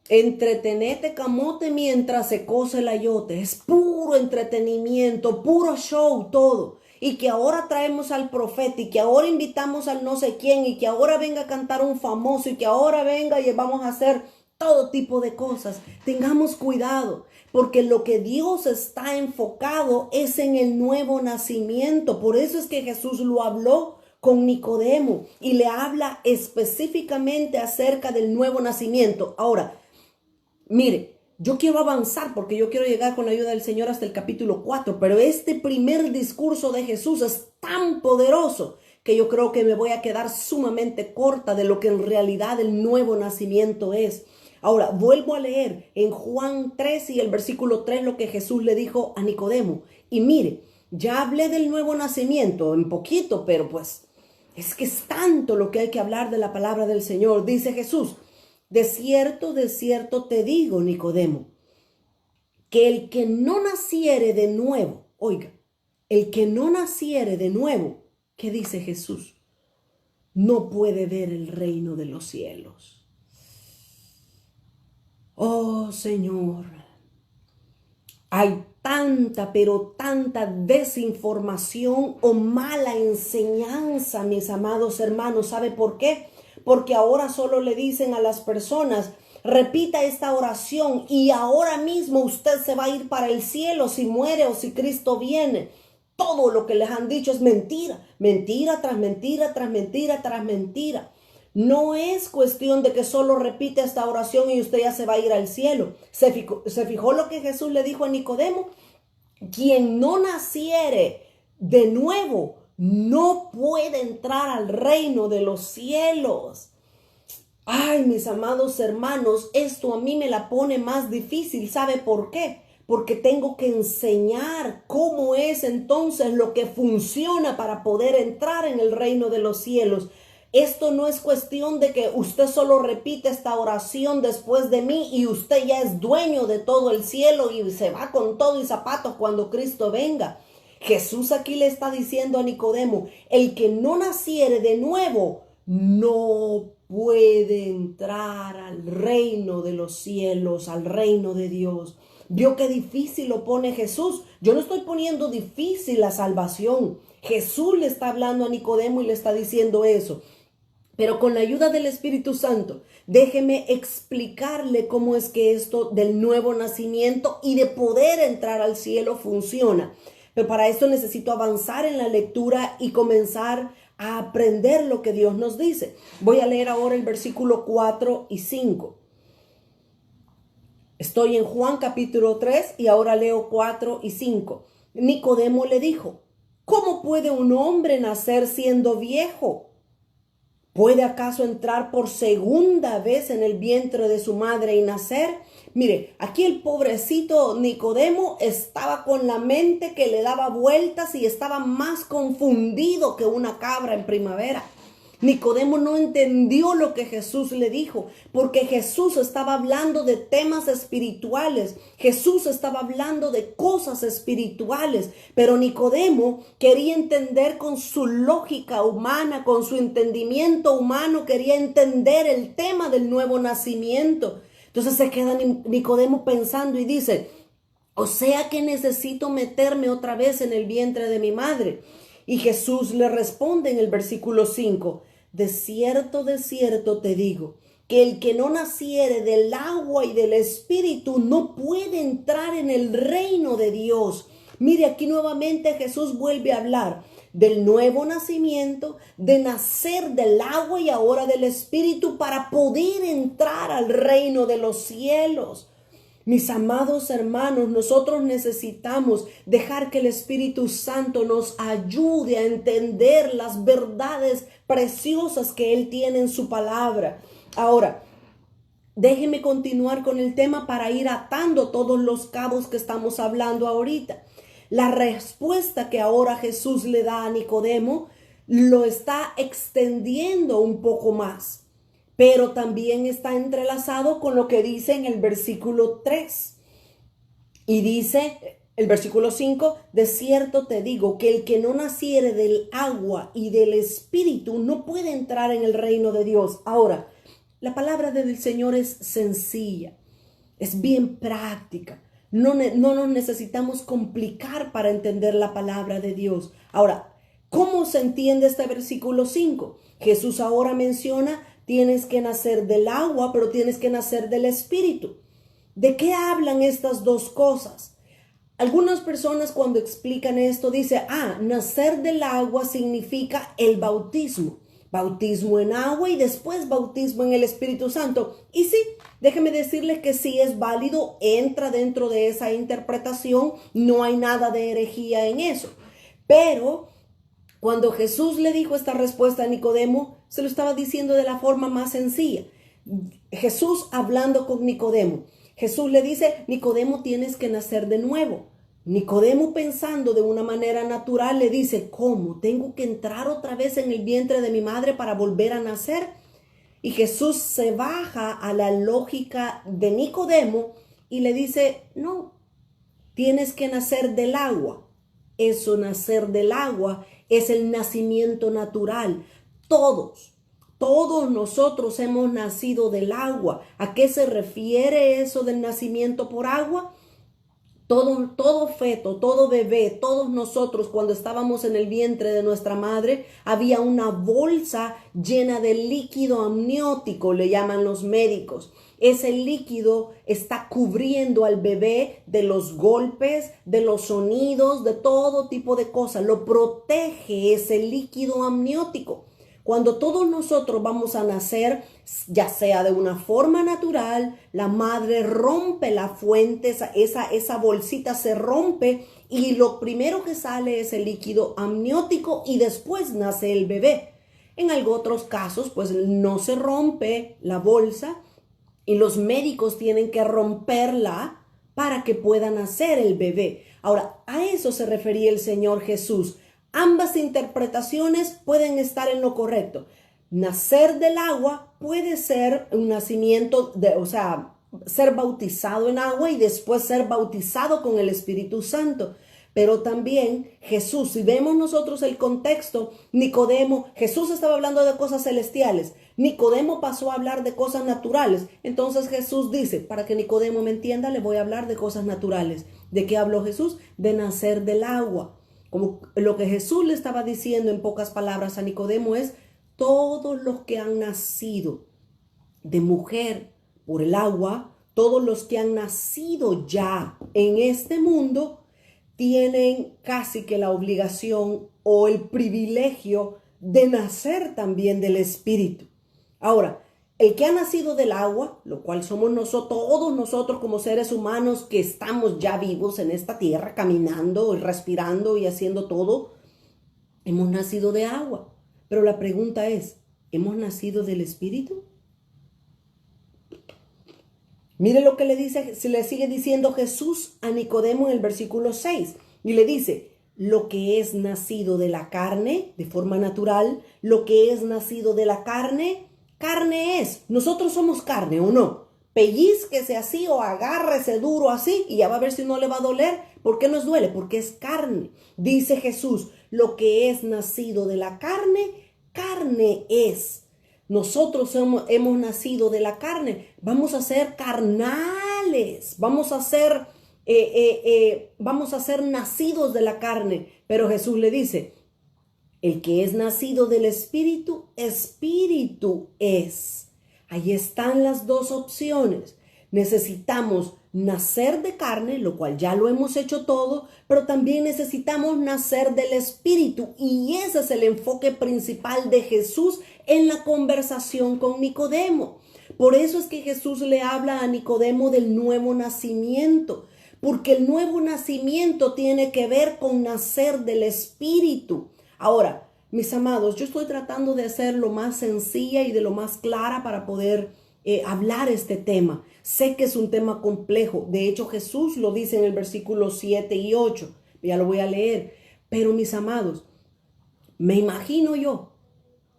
entretenete camote mientras se cose el ayote. Es puro entretenimiento, puro show todo. Y que ahora traemos al profeta y que ahora invitamos al no sé quién y que ahora venga a cantar un famoso y que ahora venga y vamos a hacer todo tipo de cosas. Tengamos cuidado, porque lo que Dios está enfocado es en el nuevo nacimiento. Por eso es que Jesús lo habló con Nicodemo y le habla específicamente acerca del nuevo nacimiento. Ahora, mire, yo quiero avanzar porque yo quiero llegar con la ayuda del Señor hasta el capítulo 4, pero este primer discurso de Jesús es tan poderoso que yo creo que me voy a quedar sumamente corta de lo que en realidad el nuevo nacimiento es. Ahora, vuelvo a leer en Juan 3 y el versículo 3 lo que Jesús le dijo a Nicodemo. Y mire, ya hablé del nuevo nacimiento en poquito, pero pues es que es tanto lo que hay que hablar de la palabra del Señor. Dice Jesús: de cierto te digo, Nicodemo, que el que no naciere de nuevo, oiga, el que no naciere de nuevo, ¿qué dice Jesús? No puede ver el reino de los cielos. Oh Señor, hay tanta, pero tanta desinformación o mala enseñanza, mis amados hermanos. ¿Sabe por qué? Porque ahora solo le dicen a las personas: repita esta oración y ahora mismo usted se va a ir para el cielo si muere o si Cristo viene. Todo lo que les han dicho es mentira, mentira tras mentira, tras mentira, tras mentira. No es cuestión de que solo repite esta oración y usted ya se va a ir al cielo. ¿Se fijó lo que Jesús le dijo a Nicodemo? Quien no naciere de nuevo no puede entrar al reino de los cielos. Ay, mis amados hermanos, esto a mí me la pone más difícil. ¿Sabe por qué? Porque tengo que enseñar cómo es entonces lo que funciona para poder entrar en el reino de los cielos. Esto no es cuestión de que usted solo repite esta oración después de mí y usted ya es dueño de todo el cielo y se va con todo y zapatos cuando Cristo venga. Jesús aquí le está diciendo a Nicodemo: el que no naciere de nuevo no puede entrar al reino de los cielos, al reino de Dios. ¿Vio qué difícil lo pone Jesús? Yo no estoy poniendo difícil la salvación. Jesús le está hablando a Nicodemo y le está diciendo eso. Pero con la ayuda del Espíritu Santo, déjeme explicarle cómo es que esto del nuevo nacimiento y de poder entrar al cielo funciona. Pero para esto necesito avanzar en la lectura y comenzar a aprender lo que Dios nos dice. Voy a leer ahora el versículo 4 y 5. Estoy en Juan capítulo 3 y ahora leo 4 y 5. Nicodemo le dijo: ¿cómo puede un hombre nacer siendo viejo? ¿Puede acaso entrar por segunda vez en el vientre de su madre y nacer? Mire, aquí el pobrecito Nicodemo estaba con la mente que le daba vueltas y estaba más confundido que una cabra en primavera. Nicodemo no entendió lo que Jesús le dijo, porque Jesús estaba hablando de temas espirituales. Jesús estaba hablando de cosas espirituales, pero Nicodemo quería entender con su lógica humana, con su entendimiento humano, quería entender el tema del nuevo nacimiento. Entonces se queda Nicodemo pensando y dice: o sea que necesito meterme otra vez en el vientre de mi madre. Y Jesús le responde en el versículo 5: de cierto te digo, que el que no naciere del agua y del espíritu no puede entrar en el reino de Dios. Mire, aquí nuevamente Jesús vuelve a hablar del nuevo nacimiento, de nacer del agua y ahora del espíritu para poder entrar al reino de los cielos. Mis amados hermanos, nosotros necesitamos dejar que el Espíritu Santo nos ayude a entender las verdades preciosas que Él tiene en su palabra. Ahora, déjeme continuar con el tema para ir atando todos los cabos que estamos hablando ahorita. La respuesta que ahora Jesús le da a Nicodemo lo está extendiendo un poco más. pero también está entrelazado con lo que dice en el versículo 3. Y dice el versículo 5, de cierto te digo que el que no naciere del agua y del espíritu no puede entrar en el reino de Dios. Ahora, la palabra del Señor es sencilla, es bien práctica. No nos necesitamos complicar para entender la palabra de Dios. Ahora, ¿cómo se entiende este versículo 5? Jesús ahora menciona, tienes que nacer del agua, pero tienes que nacer del espíritu. ¿De qué hablan estas dos cosas? Algunas personas cuando explican esto dicen, nacer del agua significa el bautismo. Bautismo en agua y después bautismo en el Espíritu Santo. Y sí, déjeme decirles que sí es válido, entra dentro de esa interpretación, no hay nada de herejía en eso. Pero cuando Jesús le dijo esta respuesta a Nicodemo, se lo estaba diciendo de la forma más sencilla. Jesús hablando con Nicodemo. Jesús le dice, Nicodemo, tienes que nacer de nuevo. Nicodemo, pensando de una manera natural, le dice, ¿cómo? ¿Tengo que entrar otra vez en el vientre de mi madre para volver a nacer? Y Jesús se baja a la lógica de Nicodemo y le dice, no, tienes que nacer del agua. Eso, nacer del agua, es el nacimiento natural. Todos nosotros hemos nacido del agua. ¿A qué se refiere eso del nacimiento por agua? Todo feto, todo bebé, todos nosotros cuando estábamos en el vientre de nuestra madre, había una bolsa llena de líquido amniótico, le llaman los médicos. Ese líquido está cubriendo al bebé de los golpes, de los sonidos, de todo tipo de cosas. Lo protege ese líquido amniótico. Cuando todos nosotros vamos a nacer, ya sea de una forma natural, la madre rompe la fuente, esa bolsita se rompe y lo primero que sale es el líquido amniótico y después nace el bebé. En otros casos, pues no se rompe la bolsa y los médicos tienen que romperla para que pueda nacer el bebé. Ahora, a eso se refería el Señor Jesús. Ambas interpretaciones pueden estar en lo correcto. Nacer del agua puede ser un nacimiento, ser bautizado en agua y después ser bautizado con el Espíritu Santo. Pero también Jesús, si vemos nosotros el contexto, Jesús estaba hablando de cosas celestiales. Nicodemo pasó a hablar de cosas naturales. Entonces Jesús dice, para que Nicodemo me entienda, le voy a hablar de cosas naturales. ¿De qué habló Jesús? De nacer del agua. Como lo que Jesús le estaba diciendo en pocas palabras a Nicodemo es, todos los que han nacido de mujer por el agua, todos los que han nacido ya en este mundo, tienen casi que la obligación o el privilegio de nacer también del Espíritu. Ahora, el que ha nacido del agua, lo cual somos nosotros, todos nosotros como seres humanos que estamos ya vivos en esta tierra, caminando y respirando y haciendo todo, hemos nacido de agua. Pero la pregunta es, ¿hemos nacido del Espíritu? Mire lo que le sigue diciendo Jesús a Nicodemo en el versículo 6. Y le dice, lo que es nacido de la carne, de forma natural, lo que es nacido de la carne es. Nosotros somos carne, ¿o no? Pellizquese así o agárrese duro así y ya va a ver si no le va a doler. ¿Por qué nos duele? Porque es carne. Dice Jesús, lo que es nacido de la carne, carne es. Nosotros hemos nacido de la carne. Vamos a ser carnales. Vamos a ser nacidos de la carne. Pero Jesús le dice, el que es nacido del Espíritu, Espíritu es. Ahí están las dos opciones. Necesitamos nacer de carne, lo cual ya lo hemos hecho todo, pero también necesitamos nacer del Espíritu. Y ese es el enfoque principal de Jesús en la conversación con Nicodemo. Por eso es que Jesús le habla a Nicodemo del nuevo nacimiento, porque el nuevo nacimiento tiene que ver con nacer del Espíritu. Ahora, mis amados, yo estoy tratando de hacer lo más sencilla y de lo más clara para poder hablar este tema. Sé que es un tema complejo. De hecho, Jesús lo dice en el versículo 7 y 8. Ya lo voy a leer. Pero mis amados, me imagino yo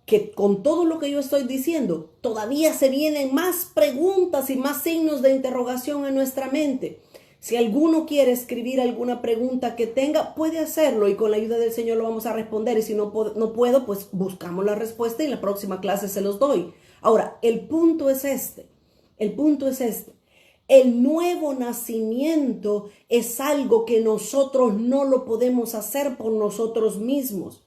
que con todo lo que yo estoy diciendo, todavía se vienen más preguntas y más signos de interrogación en nuestra mente. Si alguno quiere escribir alguna pregunta que tenga, puede hacerlo y con la ayuda del Señor lo vamos a responder. Y si no puedo, pues buscamos la respuesta y en la próxima clase se los doy. Ahora, el punto es este. El nuevo nacimiento es algo que nosotros no lo podemos hacer por nosotros mismos.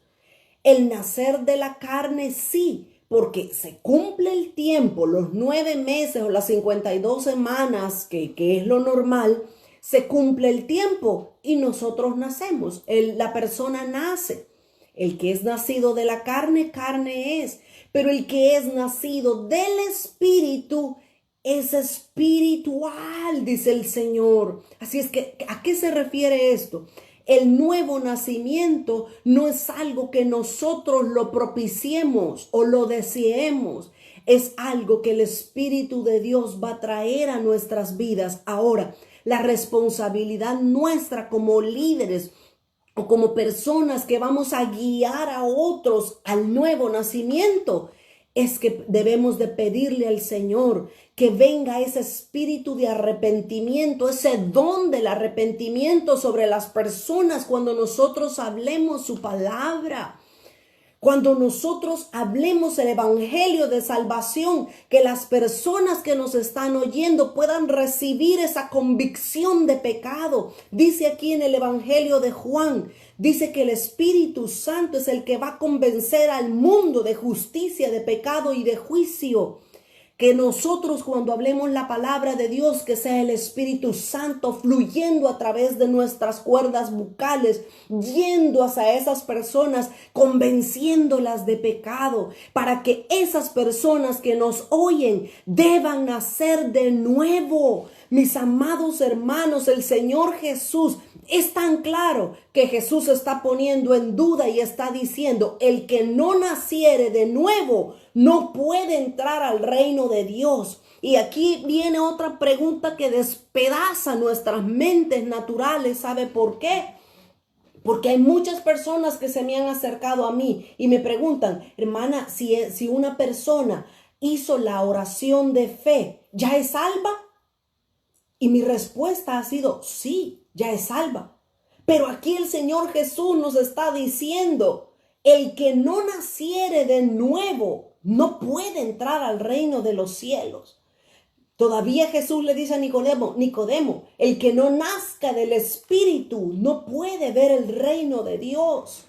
El nacer de la carne sí, porque se cumple el tiempo, los 9 meses o las 52 semanas, que es lo normal, se cumple el tiempo y nosotros nacemos. La persona nace. El que es nacido de la carne, carne es. Pero el que es nacido del Espíritu es espiritual, dice el Señor. Así es que, ¿a qué se refiere esto? El nuevo nacimiento no es algo que nosotros lo propiciemos o lo deseemos. Es algo que el Espíritu de Dios va a traer a nuestras vidas. Ahora, la responsabilidad nuestra como líderes o como personas que vamos a guiar a otros al nuevo nacimiento es que debemos de pedirle al Señor que venga ese espíritu de arrepentimiento, ese don del arrepentimiento sobre las personas cuando nosotros hablemos su palabra. Cuando nosotros hablemos el evangelio de salvación, que las personas que nos están oyendo puedan recibir esa convicción de pecado. Dice aquí en el evangelio de Juan, dice que el Espíritu Santo es el que va a convencer al mundo de justicia, de pecado y de juicio. Que nosotros cuando hablemos la palabra de Dios, que sea el Espíritu Santo fluyendo a través de nuestras cuerdas bucales, yendo hacia esas personas, convenciéndolas de pecado, para que esas personas que nos oyen deban nacer de nuevo. Mis amados hermanos, el Señor Jesús es tan claro que Jesús está poniendo en duda y está diciendo, el que no naciere de nuevo no puede entrar al reino de Dios. Y aquí viene otra pregunta que despedaza nuestras mentes naturales. ¿Sabe por qué? Porque hay muchas personas que se me han acercado a mí y me preguntan, hermana, si una persona hizo la oración de fe, ¿ya es salva? Y mi respuesta ha sido, sí, ya es salva. Pero aquí el Señor Jesús nos está diciendo, el que no naciere de nuevo no puede entrar al reino de los cielos. Todavía Jesús le dice a Nicodemo, el que no nazca del Espíritu no puede ver el reino de Dios.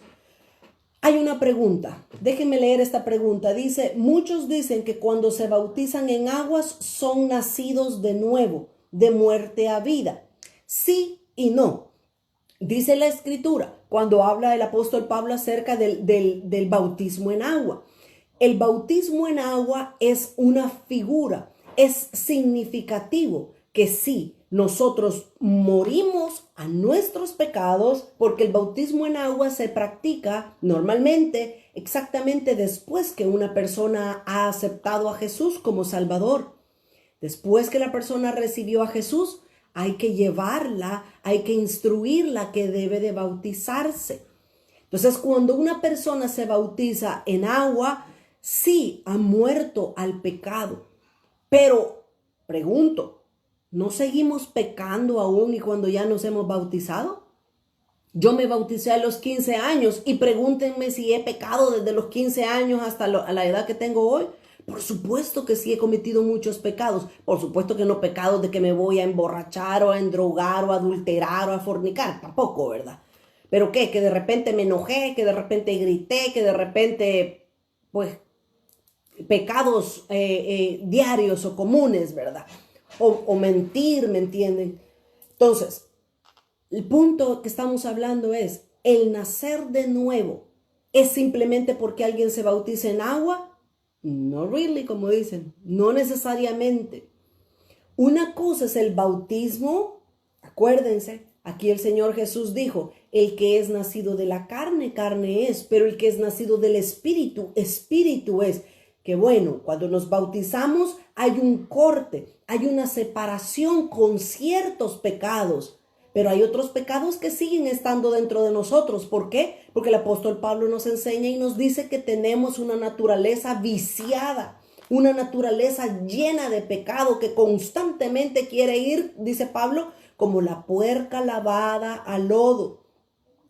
Hay una pregunta, déjenme leer esta pregunta. Dice, muchos dicen que cuando se bautizan en aguas son nacidos de nuevo, de muerte a vida. Sí y no. Dice la Escritura, cuando habla el apóstol Pablo acerca del bautismo en agua. El bautismo en agua es una figura, es significativo que sí, nosotros morimos a nuestros pecados porque el bautismo en agua se practica normalmente exactamente después que una persona ha aceptado a Jesús como Salvador. Después que la persona recibió a Jesús, hay que llevarla, hay que instruirla que debe de bautizarse. Entonces, cuando una persona se bautiza en agua, sí ha muerto al pecado. Pero, pregunto, ¿no seguimos pecando aún y cuando ya nos hemos bautizado? Yo me bauticé a los 15 años y pregúntenme si he pecado desde los 15 años hasta a la edad que tengo hoy. Por supuesto que sí he cometido muchos pecados. Por supuesto que no pecados de que me voy a emborrachar o a endrogar o a adulterar o a fornicar. Tampoco, ¿verdad? Pero ¿qué? Que de repente me enojé, que de repente grité, que de repente, pues, pecados diarios o comunes, ¿verdad? O mentir, ¿me entienden? Entonces, el punto que estamos hablando es, el nacer de nuevo, ¿es simplemente porque alguien se bautiza en agua? No really, como dicen, no necesariamente. Una cosa es el bautismo, acuérdense, aquí el Señor Jesús dijo, el que es nacido de la carne, carne es, pero el que es nacido del Espíritu, Espíritu es. Que bueno, cuando nos bautizamos hay un corte, hay una separación con ciertos pecados, Pero hay otros pecados que siguen estando dentro de nosotros. ¿Por qué? Porque el apóstol Pablo nos enseña y nos dice que tenemos una naturaleza viciada, una naturaleza llena de pecado que constantemente quiere ir, dice Pablo, como la puerca lavada al lodo.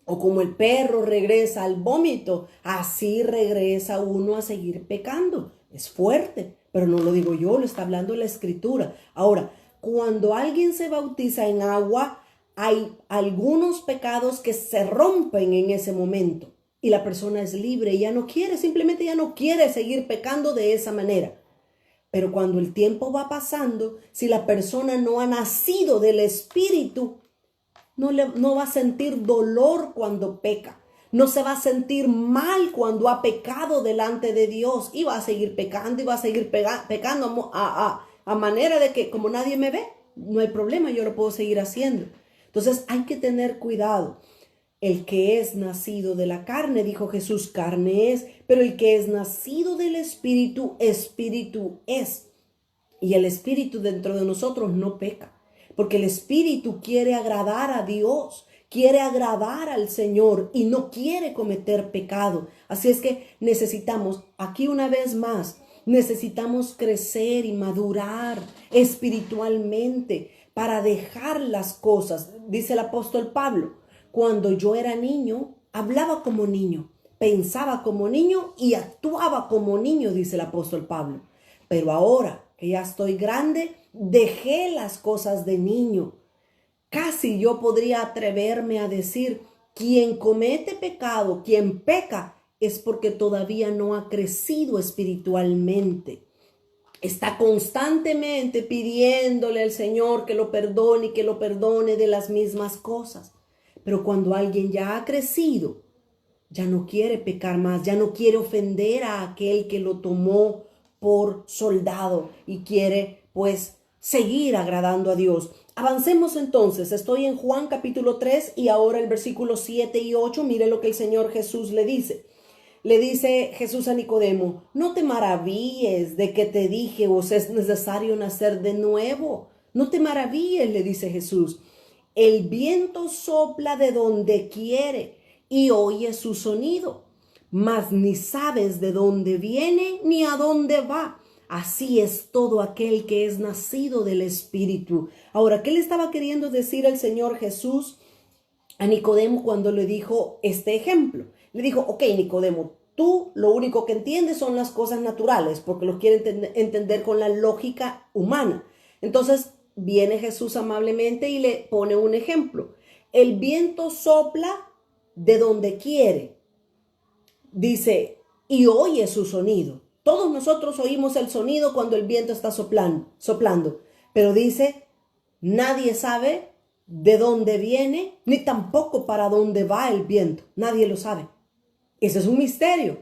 O como el perro regresa al vómito, así regresa uno a seguir pecando. Es fuerte, pero no lo digo yo, lo está hablando la Escritura. Ahora, cuando alguien se bautiza en agua, hay algunos pecados que se rompen en ese momento y la persona es libre y ya no quiere, simplemente ya no quiere seguir pecando de esa manera. Pero cuando el tiempo va pasando, si la persona no ha nacido del Espíritu, no va a sentir dolor cuando peca. No se va a sentir mal cuando ha pecado delante de Dios. Y va a seguir pecando y va a seguir pecando a manera de que como nadie me ve, no hay problema, yo lo puedo seguir haciendo. Entonces hay que tener cuidado. El que es nacido de la carne, dijo Jesús, carne es, pero el que es nacido del Espíritu, Espíritu es. Y el Espíritu dentro de nosotros no peca. Porque el Espíritu quiere agradar a Dios, quiere agradar al Señor y no quiere cometer pecado. Así es que necesitamos, aquí una vez más, necesitamos crecer y madurar espiritualmente para dejar las cosas. Dice el apóstol Pablo, cuando yo era niño, hablaba como niño, pensaba como niño y actuaba como niño, dice el apóstol Pablo. Pero ahora que ya estoy grande, dejé las cosas de niño. Casi yo podría atreverme a decir, quien comete pecado, quien peca, es porque todavía no ha crecido espiritualmente. Está constantemente pidiéndole al Señor que lo perdone y que lo perdone de las mismas cosas. Pero cuando alguien ya ha crecido, ya no quiere pecar más, ya no quiere ofender a aquel que lo tomó por soldado y quiere pues seguir agradando a Dios. Avancemos entonces, estoy en Juan capítulo 3 y ahora el versículo 7 y 8, mire lo que el Señor Jesús le dice. Le dice Jesús a Nicodemo, no te maravilles de que te dije, os es necesario nacer de nuevo. No te maravilles, le dice Jesús. El viento sopla de donde quiere y oyes su sonido, mas ni sabes de dónde viene ni a dónde va. Así es todo aquel que es nacido del Espíritu. Ahora, ¿qué le estaba queriendo decir el Señor Jesús a Nicodemo cuando le dijo este ejemplo? Le dijo, ok, Nicodemo, tú lo único que entiendes son las cosas naturales, porque lo quiere entender con la lógica humana. Entonces, viene Jesús amablemente y le pone un ejemplo. El viento sopla de donde quiere, dice, y oye su sonido. Todos nosotros oímos el sonido cuando el viento está soplando, pero dice, nadie sabe de dónde viene, ni tampoco para dónde va el viento. Nadie lo sabe. Ese es un misterio.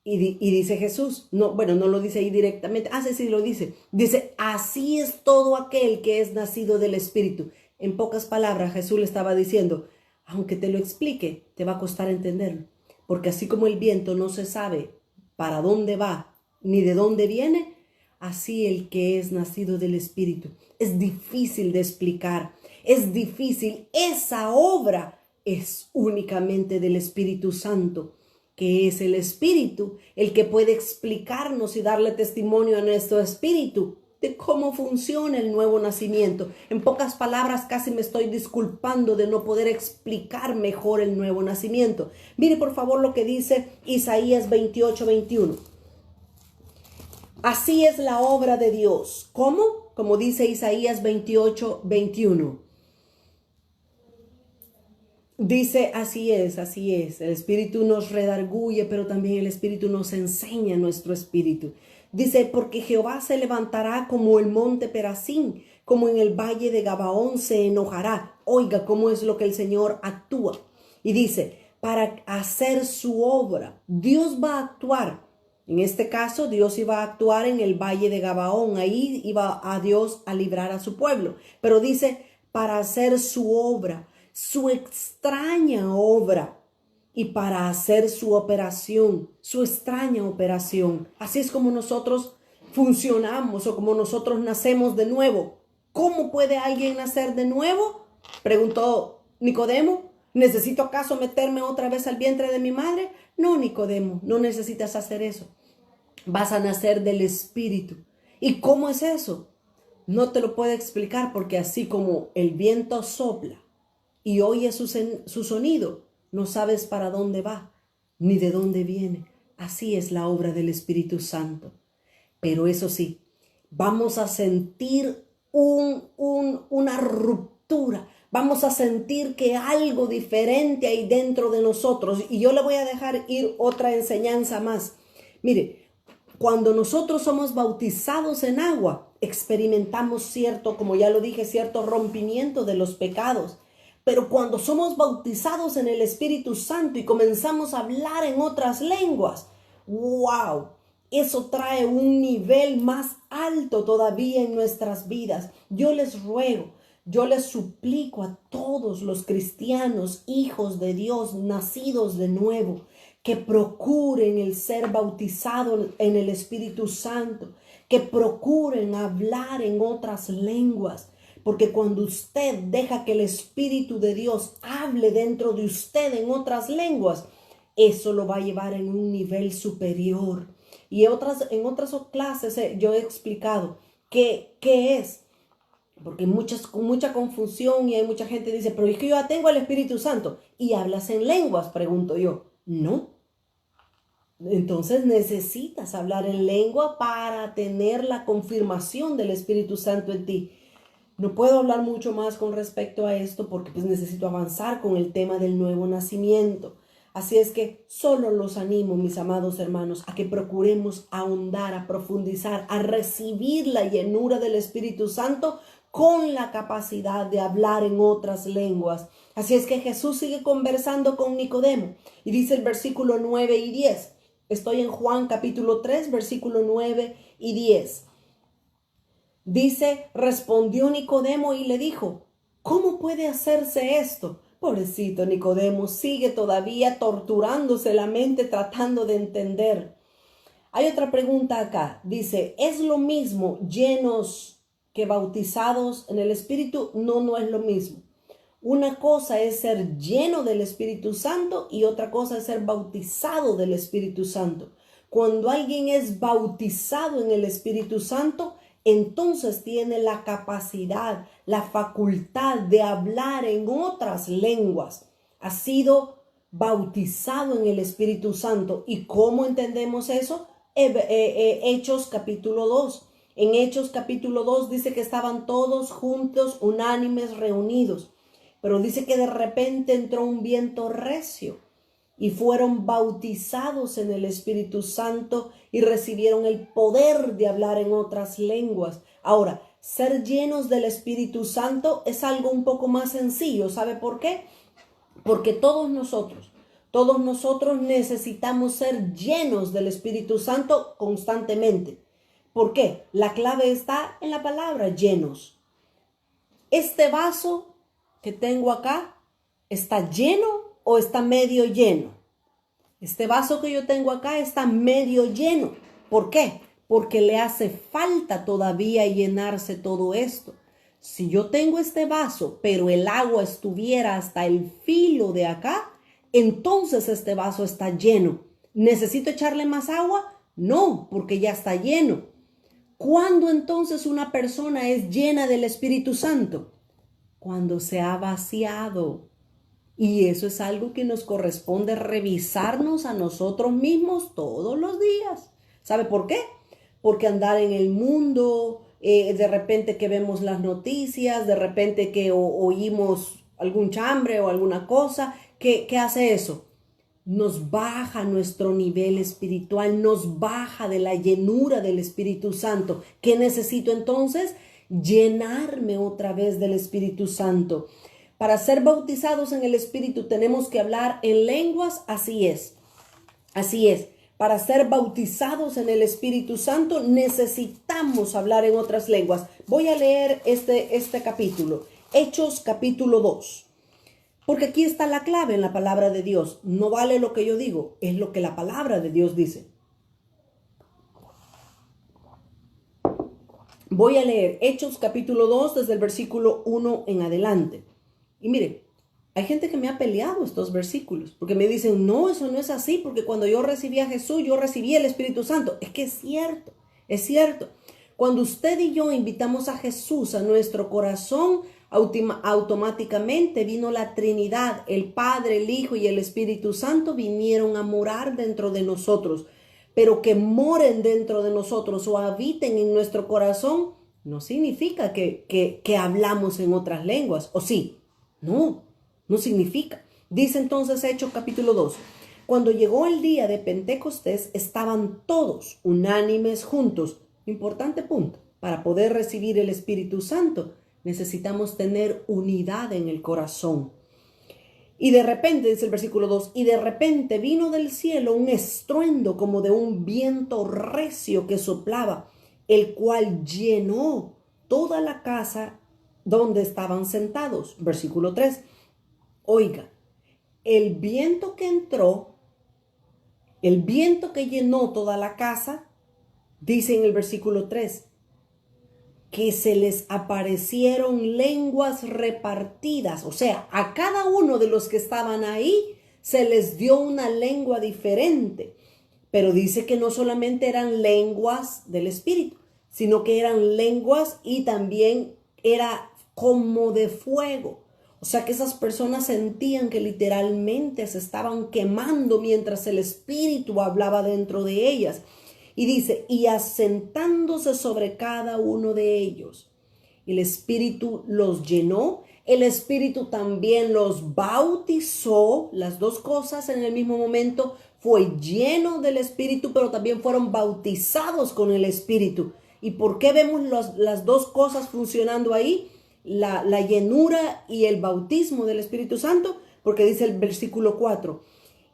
Y dice Jesús, no lo dice ahí directamente. Sí lo dice. Dice, así es todo aquel que es nacido del Espíritu. En pocas palabras, Jesús le estaba diciendo, aunque te lo explique, te va a costar entenderlo. Porque así como el viento no se sabe para dónde va, ni de dónde viene, así el que es nacido del Espíritu. Es difícil de explicar, es difícil. Esa obra es únicamente del Espíritu Santo, que es el Espíritu, el que puede explicarnos y darle testimonio a nuestro espíritu de cómo funciona el nuevo nacimiento. En pocas palabras, casi me estoy disculpando de no poder explicar mejor el nuevo nacimiento. Mire por favor lo que dice Isaías 28:21. Así es la obra de Dios. ¿Cómo? Como dice Isaías 28:21. Dice, así es. El Espíritu nos redarguye, pero también el Espíritu nos enseña nuestro espíritu. Dice, porque Jehová se levantará como el monte Perazín, como en el valle de Gabaón se enojará. Oiga cómo es lo que el Señor actúa. Y dice, para hacer su obra, Dios va a actuar. En este caso, Dios iba a actuar en el valle de Gabaón. Ahí iba a Dios a librar a su pueblo. Pero dice, para hacer su obra, su extraña obra. Y para hacer su operación, su extraña operación. Así es como nosotros funcionamos o como nosotros nacemos de nuevo. ¿Cómo puede alguien nacer de nuevo? Preguntó Nicodemo, ¿necesito acaso meterme otra vez al vientre de mi madre? No, Nicodemo, no necesitas hacer eso. Vas a nacer del Espíritu. ¿Y cómo es eso? No te lo puedo explicar porque así como el viento sopla y oyes su sonido, no sabes para dónde va ni de dónde viene. Así es la obra del Espíritu Santo. Pero eso sí, vamos a sentir una ruptura. Vamos a sentir que algo diferente hay dentro de nosotros. Y yo le voy a dejar ir otra enseñanza más. Mire, cuando nosotros somos bautizados en agua, experimentamos cierto, como ya lo dije, cierto rompimiento de los pecados. Pero cuando somos bautizados en el Espíritu Santo y comenzamos a hablar en otras lenguas, ¡wow! Eso trae un nivel más alto todavía en nuestras vidas. Yo les ruego, yo les suplico a todos los cristianos, hijos de Dios, nacidos de nuevo, que procuren el ser bautizados en el Espíritu Santo, que procuren hablar en otras lenguas. Porque cuando usted deja que el Espíritu de Dios hable dentro de usted en otras lenguas, eso lo va a llevar en un nivel superior. Y en otras clases yo he explicado qué es. Porque con mucha confusión y hay mucha gente que dice, pero es que yo ya tengo el Espíritu Santo. ¿Y hablas en lenguas? Pregunto yo. No. Entonces necesitas hablar en lengua para tener la confirmación del Espíritu Santo en ti. No puedo hablar mucho más con respecto a esto porque pues necesito avanzar con el tema del nuevo nacimiento. Así es que solo los animo, mis amados hermanos, a que procuremos ahondar, a profundizar, a recibir la llenura del Espíritu Santo con la capacidad de hablar en otras lenguas. Así es que Jesús sigue conversando con Nicodemo y dice el versículo 9 y 10. Estoy en Juan capítulo 3, versículo 9 y 10. Dice, respondió Nicodemo y le dijo, ¿cómo puede hacerse esto? Pobrecito Nicodemo, sigue todavía torturándose la mente tratando de entender. Hay otra pregunta acá. Dice, ¿es lo mismo llenos que bautizados en el Espíritu? No, no es lo mismo. Una cosa es ser lleno del Espíritu Santo y otra cosa es ser bautizado del Espíritu Santo. Cuando alguien es bautizado en el Espíritu Santo, entonces tiene la capacidad, la facultad de hablar en otras lenguas. Ha sido bautizado en el Espíritu Santo. ¿Y cómo entendemos eso? Hechos capítulo 2. En Hechos capítulo 2 dice que estaban todos juntos, unánimes, reunidos. Pero dice que de repente entró un viento recio y fueron bautizados en el Espíritu Santo y recibieron el poder de hablar en otras lenguas. Ahora, ser llenos del Espíritu Santo es algo un poco más sencillo. ¿Sabe por qué? Porque todos nosotros necesitamos ser llenos del Espíritu Santo constantemente. ¿Por qué? La clave está en la palabra llenos. Este vaso que tengo acá, ¿está lleno o está medio lleno? Este vaso que yo tengo acá está medio lleno. ¿Por qué? Porque le hace falta todavía llenarse todo esto. Si yo tengo este vaso, pero el agua estuviera hasta el filo de acá, entonces este vaso está lleno. ¿Necesito echarle más agua? No, porque ya está lleno. ¿Cuándo entonces una persona es llena del Espíritu Santo? Cuando se ha vaciado. Y eso es algo que nos corresponde revisarnos a nosotros mismos todos los días. ¿Sabe por qué? Porque andar en el mundo, de repente que vemos las noticias, de repente que oímos algún chambre o alguna cosa, ¿qué hace eso? Nos baja nuestro nivel espiritual, nos baja de la llenura del Espíritu Santo. ¿Qué necesito entonces? Llenarme otra vez del Espíritu Santo. Para ser bautizados en el Espíritu tenemos que hablar en lenguas, así es. Así es. Para ser bautizados en el Espíritu Santo necesitamos hablar en otras lenguas. Voy a leer este capítulo, Hechos capítulo 2. Porque aquí está la clave en la palabra de Dios. No vale lo que yo digo, es lo que la palabra de Dios dice. Voy a leer Hechos capítulo 2 desde el versículo 1 en adelante. Y mire, hay gente que me ha peleado estos versículos, porque me dicen, no, eso no es así, porque cuando yo recibí a Jesús, yo recibí el Espíritu Santo. Es que es cierto, es cierto. Cuando usted y yo invitamos a Jesús a nuestro corazón, automáticamente vino la Trinidad, el Padre, el Hijo y el Espíritu Santo vinieron a morar dentro de nosotros. Pero que moren dentro de nosotros o habiten en nuestro corazón no significa que hablamos en otras lenguas, ¿o sí? No, no significa. Dice entonces Hechos capítulo 2. Cuando llegó el día de Pentecostés, estaban todos unánimes juntos. Importante punto. Para poder recibir el Espíritu Santo, necesitamos tener unidad en el corazón. Y de repente, dice el versículo 2, y de repente vino del cielo un estruendo como de un viento recio que soplaba, el cual llenó toda la casa donde estaban sentados. Versículo 3. Oiga, el viento que entró, el viento que llenó toda la casa, dice en el versículo 3, que se les aparecieron lenguas repartidas. O sea, a cada uno de los que estaban ahí se les dio una lengua diferente. Pero dice que no solamente eran lenguas del Espíritu, sino que eran lenguas y también era como de fuego. O sea que esas personas sentían que literalmente se estaban quemando mientras el Espíritu hablaba dentro de ellas. Y dice, y asentándose sobre cada uno de ellos. El Espíritu los llenó, el Espíritu también los bautizó, las dos cosas en el mismo momento. Fue lleno del Espíritu, pero también fueron bautizados con el Espíritu. ¿Y por qué vemos las dos cosas funcionando ahí? La llenura y el bautismo del Espíritu Santo, porque dice el versículo 4.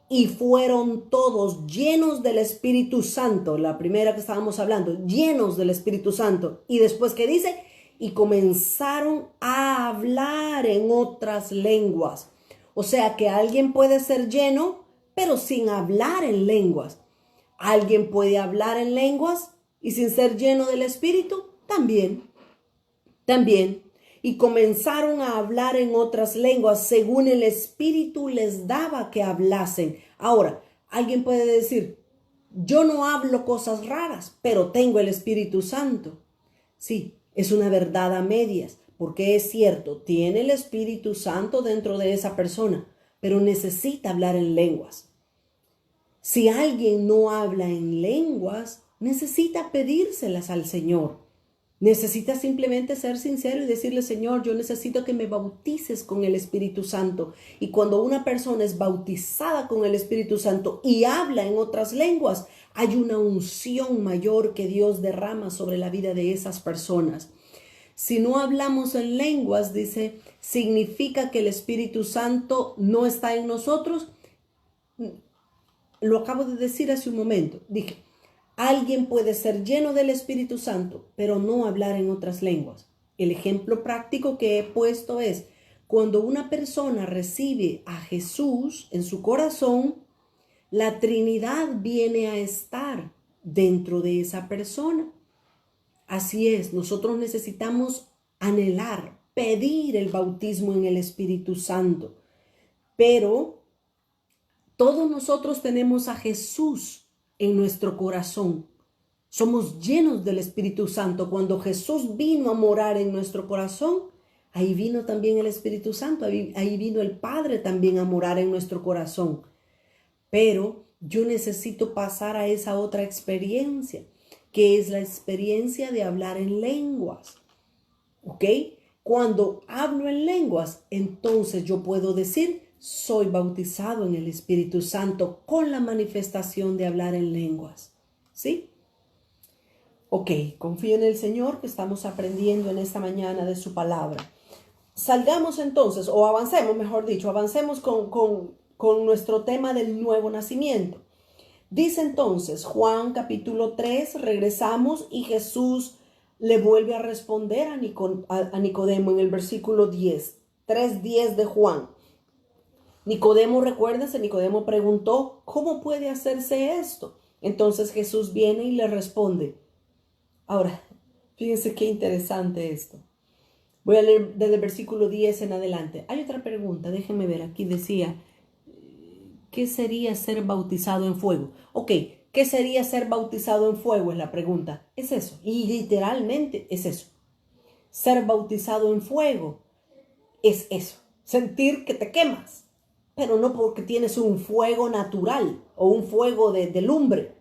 Y fueron todos llenos del Espíritu Santo, la primera que estábamos hablando, llenos del Espíritu Santo. Y después, ¿qué dice? Y comenzaron a hablar en otras lenguas. O sea que alguien puede ser lleno, pero sin hablar en lenguas. Alguien puede hablar en lenguas y sin ser lleno del Espíritu, también. Y comenzaron a hablar en otras lenguas según el Espíritu les daba que hablasen. Ahora, alguien puede decir, yo no hablo cosas raras, pero tengo el Espíritu Santo. Sí, es una verdad a medias, porque es cierto, tiene el Espíritu Santo dentro de esa persona, pero necesita hablar en lenguas. Si alguien no habla en lenguas, necesita pedírselas al Señor. Necesitas simplemente ser sincero y decirle, Señor, yo necesito que me bautices con el Espíritu Santo. Y cuando una persona es bautizada con el Espíritu Santo y habla en otras lenguas, hay una unción mayor que Dios derrama sobre la vida de esas personas. Si no hablamos en lenguas, dice, significa que el Espíritu Santo no está en nosotros. Lo acabo de decir hace un momento. Dije, alguien puede ser lleno del Espíritu Santo, pero no hablar en otras lenguas. El ejemplo práctico que he puesto es cuando una persona recibe a Jesús en su corazón, la Trinidad viene a estar dentro de esa persona. Así es, nosotros necesitamos anhelar, pedir el bautismo en el Espíritu Santo, pero todos nosotros tenemos a Jesús en nuestro corazón. Somos llenos del Espíritu Santo. Cuando Jesús vino a morar en nuestro corazón, ahí vino también el Espíritu Santo, ahí vino el Padre también a morar en nuestro corazón. Pero yo necesito pasar a esa otra experiencia, que es la experiencia de hablar en lenguas. ¿Ok? Cuando hablo en lenguas, entonces yo puedo decir, soy bautizado en el Espíritu Santo con la manifestación de hablar en lenguas. ¿Sí? Ok, confío en el Señor que estamos aprendiendo en esta mañana de su palabra. Salgamos entonces, o avancemos, mejor dicho, avancemos con nuestro tema del nuevo nacimiento. Dice entonces Juan capítulo 3, regresamos y Jesús le vuelve a responder a Nicodemo en el versículo 10, 3:10 de Juan. Nicodemo, recuérdense, Nicodemo preguntó, ¿cómo puede hacerse esto? Entonces Jesús viene y le responde. Ahora, fíjense qué interesante esto. Voy a leer desde el versículo 10 en adelante. Hay otra pregunta, déjenme ver. Aquí decía, ¿qué sería ser bautizado en fuego? Ok, ¿qué sería ser bautizado en fuego? Es la pregunta. Es eso, literalmente es eso. Ser bautizado en fuego es eso. Sentir que te quemas, pero no porque tienes un fuego natural o un fuego de lumbre.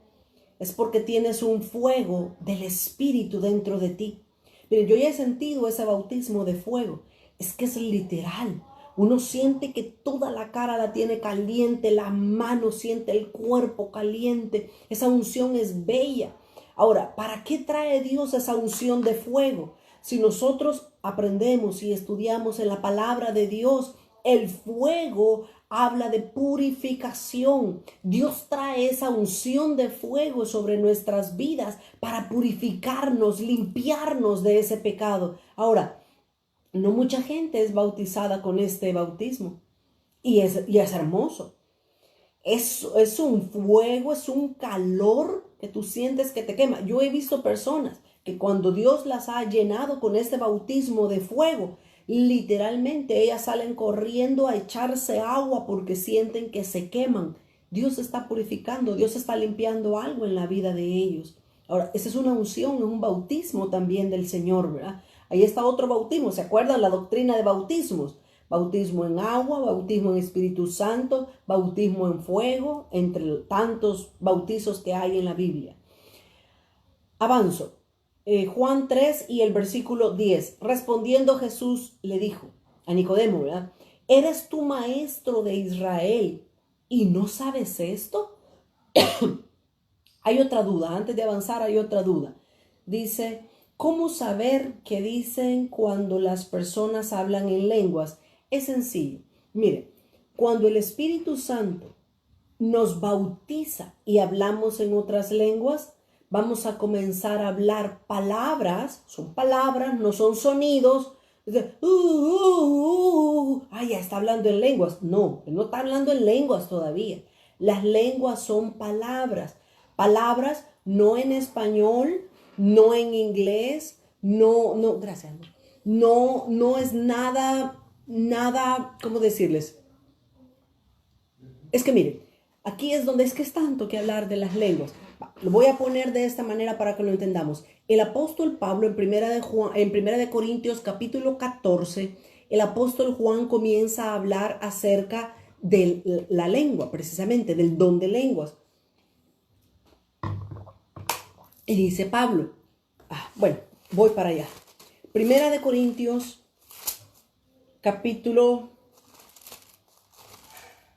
Es porque tienes un fuego del Espíritu dentro de ti. Miren, yo ya he sentido ese bautismo de fuego. Es que es literal. Uno siente que toda la cara la tiene caliente, la mano siente el cuerpo caliente. Esa unción es bella. Ahora, ¿para qué trae Dios esa unción de fuego? Si nosotros aprendemos y estudiamos en la palabra de Dios, el fuego habla de purificación. Dios trae esa unción de fuego sobre nuestras vidas para purificarnos, limpiarnos de ese pecado. Ahora, no mucha gente es bautizada con este bautismo y es hermoso. Es un fuego, es un calor que tú sientes que te quema. Yo he visto personas que cuando Dios las ha llenado con este bautismo de fuego, literalmente ellas salen corriendo a echarse agua porque sienten que se queman. Dios está purificando, Dios está limpiando algo en la vida de ellos. Ahora, esa es una unción, es un bautismo también del Señor, ¿verdad? Ahí está otro bautismo, ¿se acuerdan? La doctrina de bautismos. Bautismo en agua, bautismo en Espíritu Santo, bautismo en fuego, entre tantos bautizos que hay en la Biblia. Avanzo. Juan 3 y el versículo 10. Respondiendo Jesús le dijo a Nicodemo, ¿verdad? ¿Eres tú maestro de Israel y no sabes esto? Hay otra duda, antes de avanzar hay otra duda. Dice, ¿cómo saber qué dicen cuando las personas hablan en lenguas? Es sencillo. Mire, cuando el Espíritu Santo nos bautiza y hablamos en otras lenguas, vamos a comenzar a hablar palabras, son palabras, no son sonidos. Ya está hablando en lenguas. No, no está hablando en lenguas todavía. Las lenguas son palabras. Palabras no en español, no en inglés, gracias. No es nada, ¿cómo decirles? Es que miren, aquí es donde es que es tanto que hablar de las lenguas. Lo voy a poner de esta manera para que lo entendamos. El apóstol Pablo en primera de Corintios capítulo 14, el apóstol Juan comienza a hablar acerca de la lengua, precisamente del don de lenguas. Y dice Pablo, voy para allá. Primera de Corintios capítulo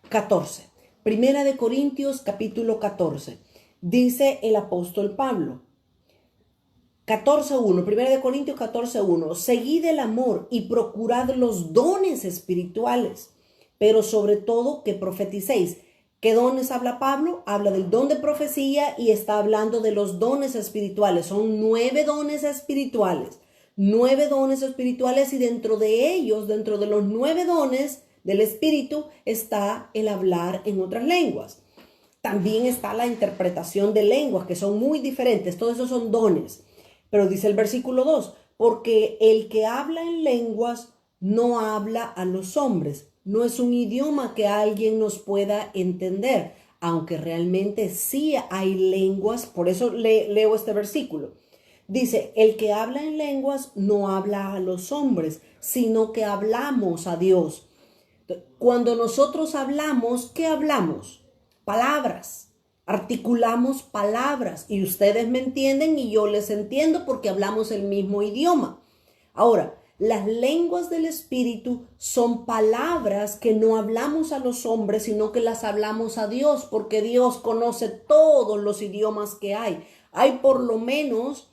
14. Primera de Corintios capítulo 14. Dice el apóstol Pablo. 14.1. Primera de Corintios 14.1. Seguid el amor y procurad los dones espirituales, pero sobre todo que profeticéis. ¿Qué dones habla Pablo? Habla del don de profecía y está hablando de los dones espirituales. Son 9 dones espirituales. 9 dones espirituales y dentro de ellos, dentro de los 9 dones del Espíritu, está el hablar en otras lenguas. También está la interpretación de lenguas, que son muy diferentes. Todos esos son dones. Pero dice el versículo 2, porque el que habla en lenguas no habla a los hombres. No es un idioma que alguien nos pueda entender, aunque realmente sí hay lenguas. Por eso leo este versículo. Dice, el que habla en lenguas no habla a los hombres, sino que hablamos a Dios. Cuando nosotros hablamos, ¿qué hablamos? Palabras. Articulamos palabras y ustedes me entienden y yo les entiendo porque hablamos el mismo idioma. Ahora, las lenguas del Espíritu son palabras que no hablamos a los hombres, sino que las hablamos a Dios, porque Dios conoce todos los idiomas que hay. Hay por lo menos,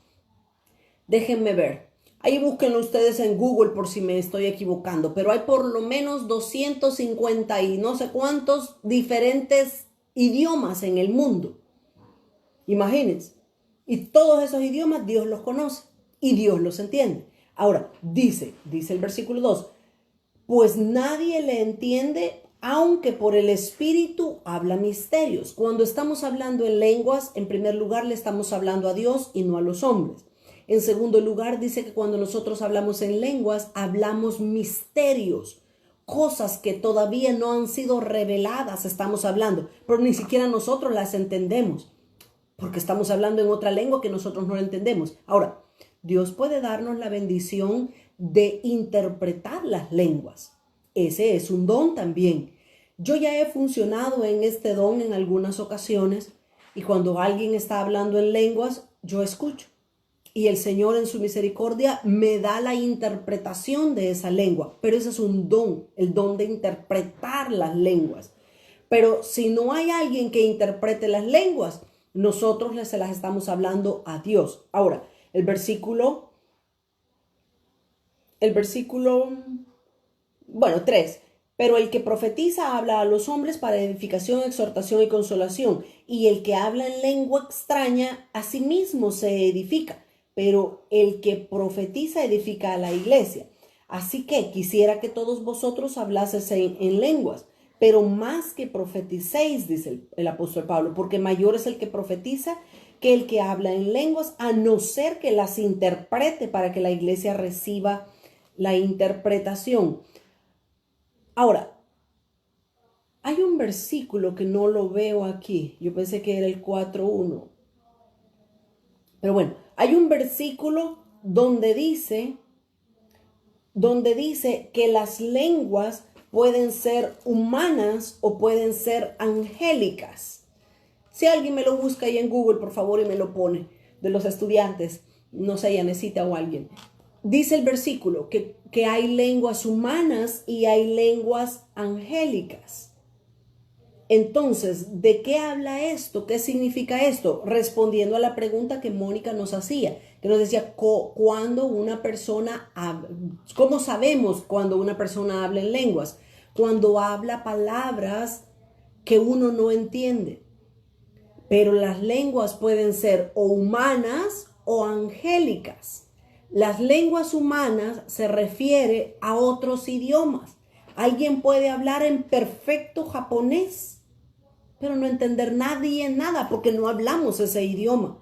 déjenme ver, ahí búsquenlo ustedes en Google por si me estoy equivocando, pero hay por lo menos 250 y no sé cuántos diferentes idiomas en el mundo. Imagínense. Y todos esos idiomas Dios los conoce y Dios los entiende. Ahora, dice el versículo 2, pues nadie le entiende, aunque por el Espíritu habla misterios. Cuando estamos hablando en lenguas, en primer lugar le estamos hablando a Dios y no a los hombres. En segundo lugar, dice que cuando nosotros hablamos en lenguas, hablamos misterios, cosas que todavía no han sido reveladas, estamos hablando, pero ni siquiera nosotros las entendemos, porque estamos hablando en otra lengua que nosotros no la entendemos. Ahora, Dios puede darnos la bendición de interpretar las lenguas. Ese es un don también. Yo ya he funcionado en este don en algunas ocasiones y cuando alguien está hablando en lenguas, yo escucho. Y el Señor en su misericordia me da la interpretación de esa lengua. Pero ese es un don, el don de interpretar las lenguas. Pero si no hay alguien que interprete las lenguas, nosotros se las estamos hablando a Dios. Ahora, el versículo 3. Pero el que profetiza habla a los hombres para edificación, exhortación y consolación. Y el que habla en lengua extraña, a sí mismo se edifica. Pero el que profetiza edifica a la iglesia. Así que quisiera que todos vosotros hablaseis en lenguas, pero más que profeticéis, dice el apóstol Pablo, porque mayor es el que profetiza que el que habla en lenguas, a no ser que las interprete para que la iglesia reciba la interpretación. Ahora, hay un versículo que no lo veo aquí. Yo pensé que era el 4:1. Pero bueno, hay un versículo donde dice que las lenguas pueden ser humanas o pueden ser angélicas. Si alguien me lo busca ahí en Google, por favor, y me lo pone, de los estudiantes, no sé, ya necesita o alguien. Dice el versículo que hay lenguas humanas y hay lenguas angélicas. Entonces, ¿de qué habla esto? ¿Qué significa esto? Respondiendo a la pregunta que Mónica nos hacía, que nos decía, ¿cuándo una persona habla? ¿Cómo sabemos cuando una persona habla en lenguas? Cuando habla palabras que uno no entiende. Pero las lenguas pueden ser o humanas o angélicas. Las lenguas humanas se refiere a otros idiomas. Alguien puede hablar en perfecto japonés, pero no entender nadie en nada porque no hablamos ese idioma.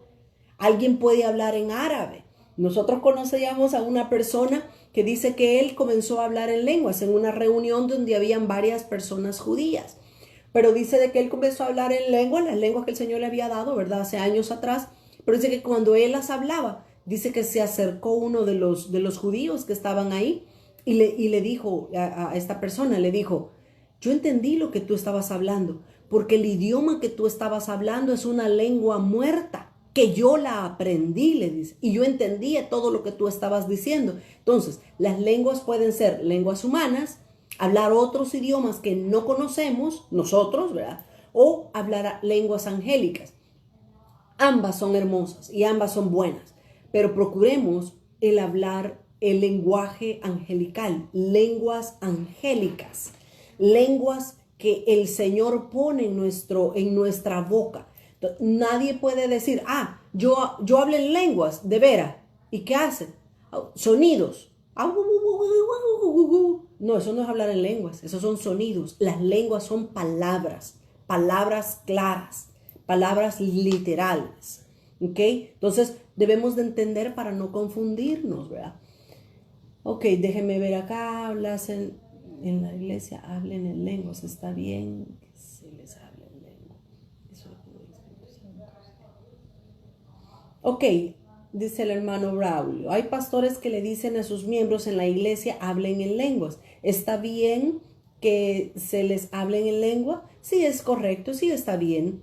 Alguien puede hablar en árabe. Nosotros conocíamos a una persona que dice que él comenzó a hablar en lenguas en una reunión donde habían varias personas judías. Pero dice de que él comenzó a hablar en lenguas, las lenguas que el Señor le había dado, ¿verdad? Hace años atrás. Pero dice que cuando él las hablaba, dice que se acercó uno de los judíos que estaban ahí y le dijo a esta persona, le dijo, yo entendí lo que tú estabas hablando, porque el idioma que tú estabas hablando es una lengua muerta, que yo la aprendí, le dice, y yo entendía todo lo que tú estabas diciendo. Entonces, las lenguas pueden ser lenguas humanas, hablar otros idiomas que no conocemos, nosotros, ¿verdad? O hablar lenguas angélicas. Ambas son hermosas y ambas son buenas, pero procuremos el hablar el lenguaje angelical, lenguas angélicas, lenguas que el Señor pone en nuestra boca. Nadie puede decir, yo hablo en lenguas, de veras. ¿Y qué hacen? Sonidos. No, eso no es hablar en lenguas, esos son sonidos. Las lenguas son palabras, palabras claras, palabras literales. ¿Ok? Entonces debemos de entender para no confundirnos, ¿verdad? Ok, déjenme ver acá, hablas en la iglesia, hablen en lenguas, está bien que se les hable en lengua. Eso es lo que dice el Espíritu Santo. Ok, dice el hermano Braulio, hay pastores que le dicen a sus miembros en la iglesia, hablen en lenguas. ¿Está bien que se les hablen en lengua? Sí, es correcto, sí está bien.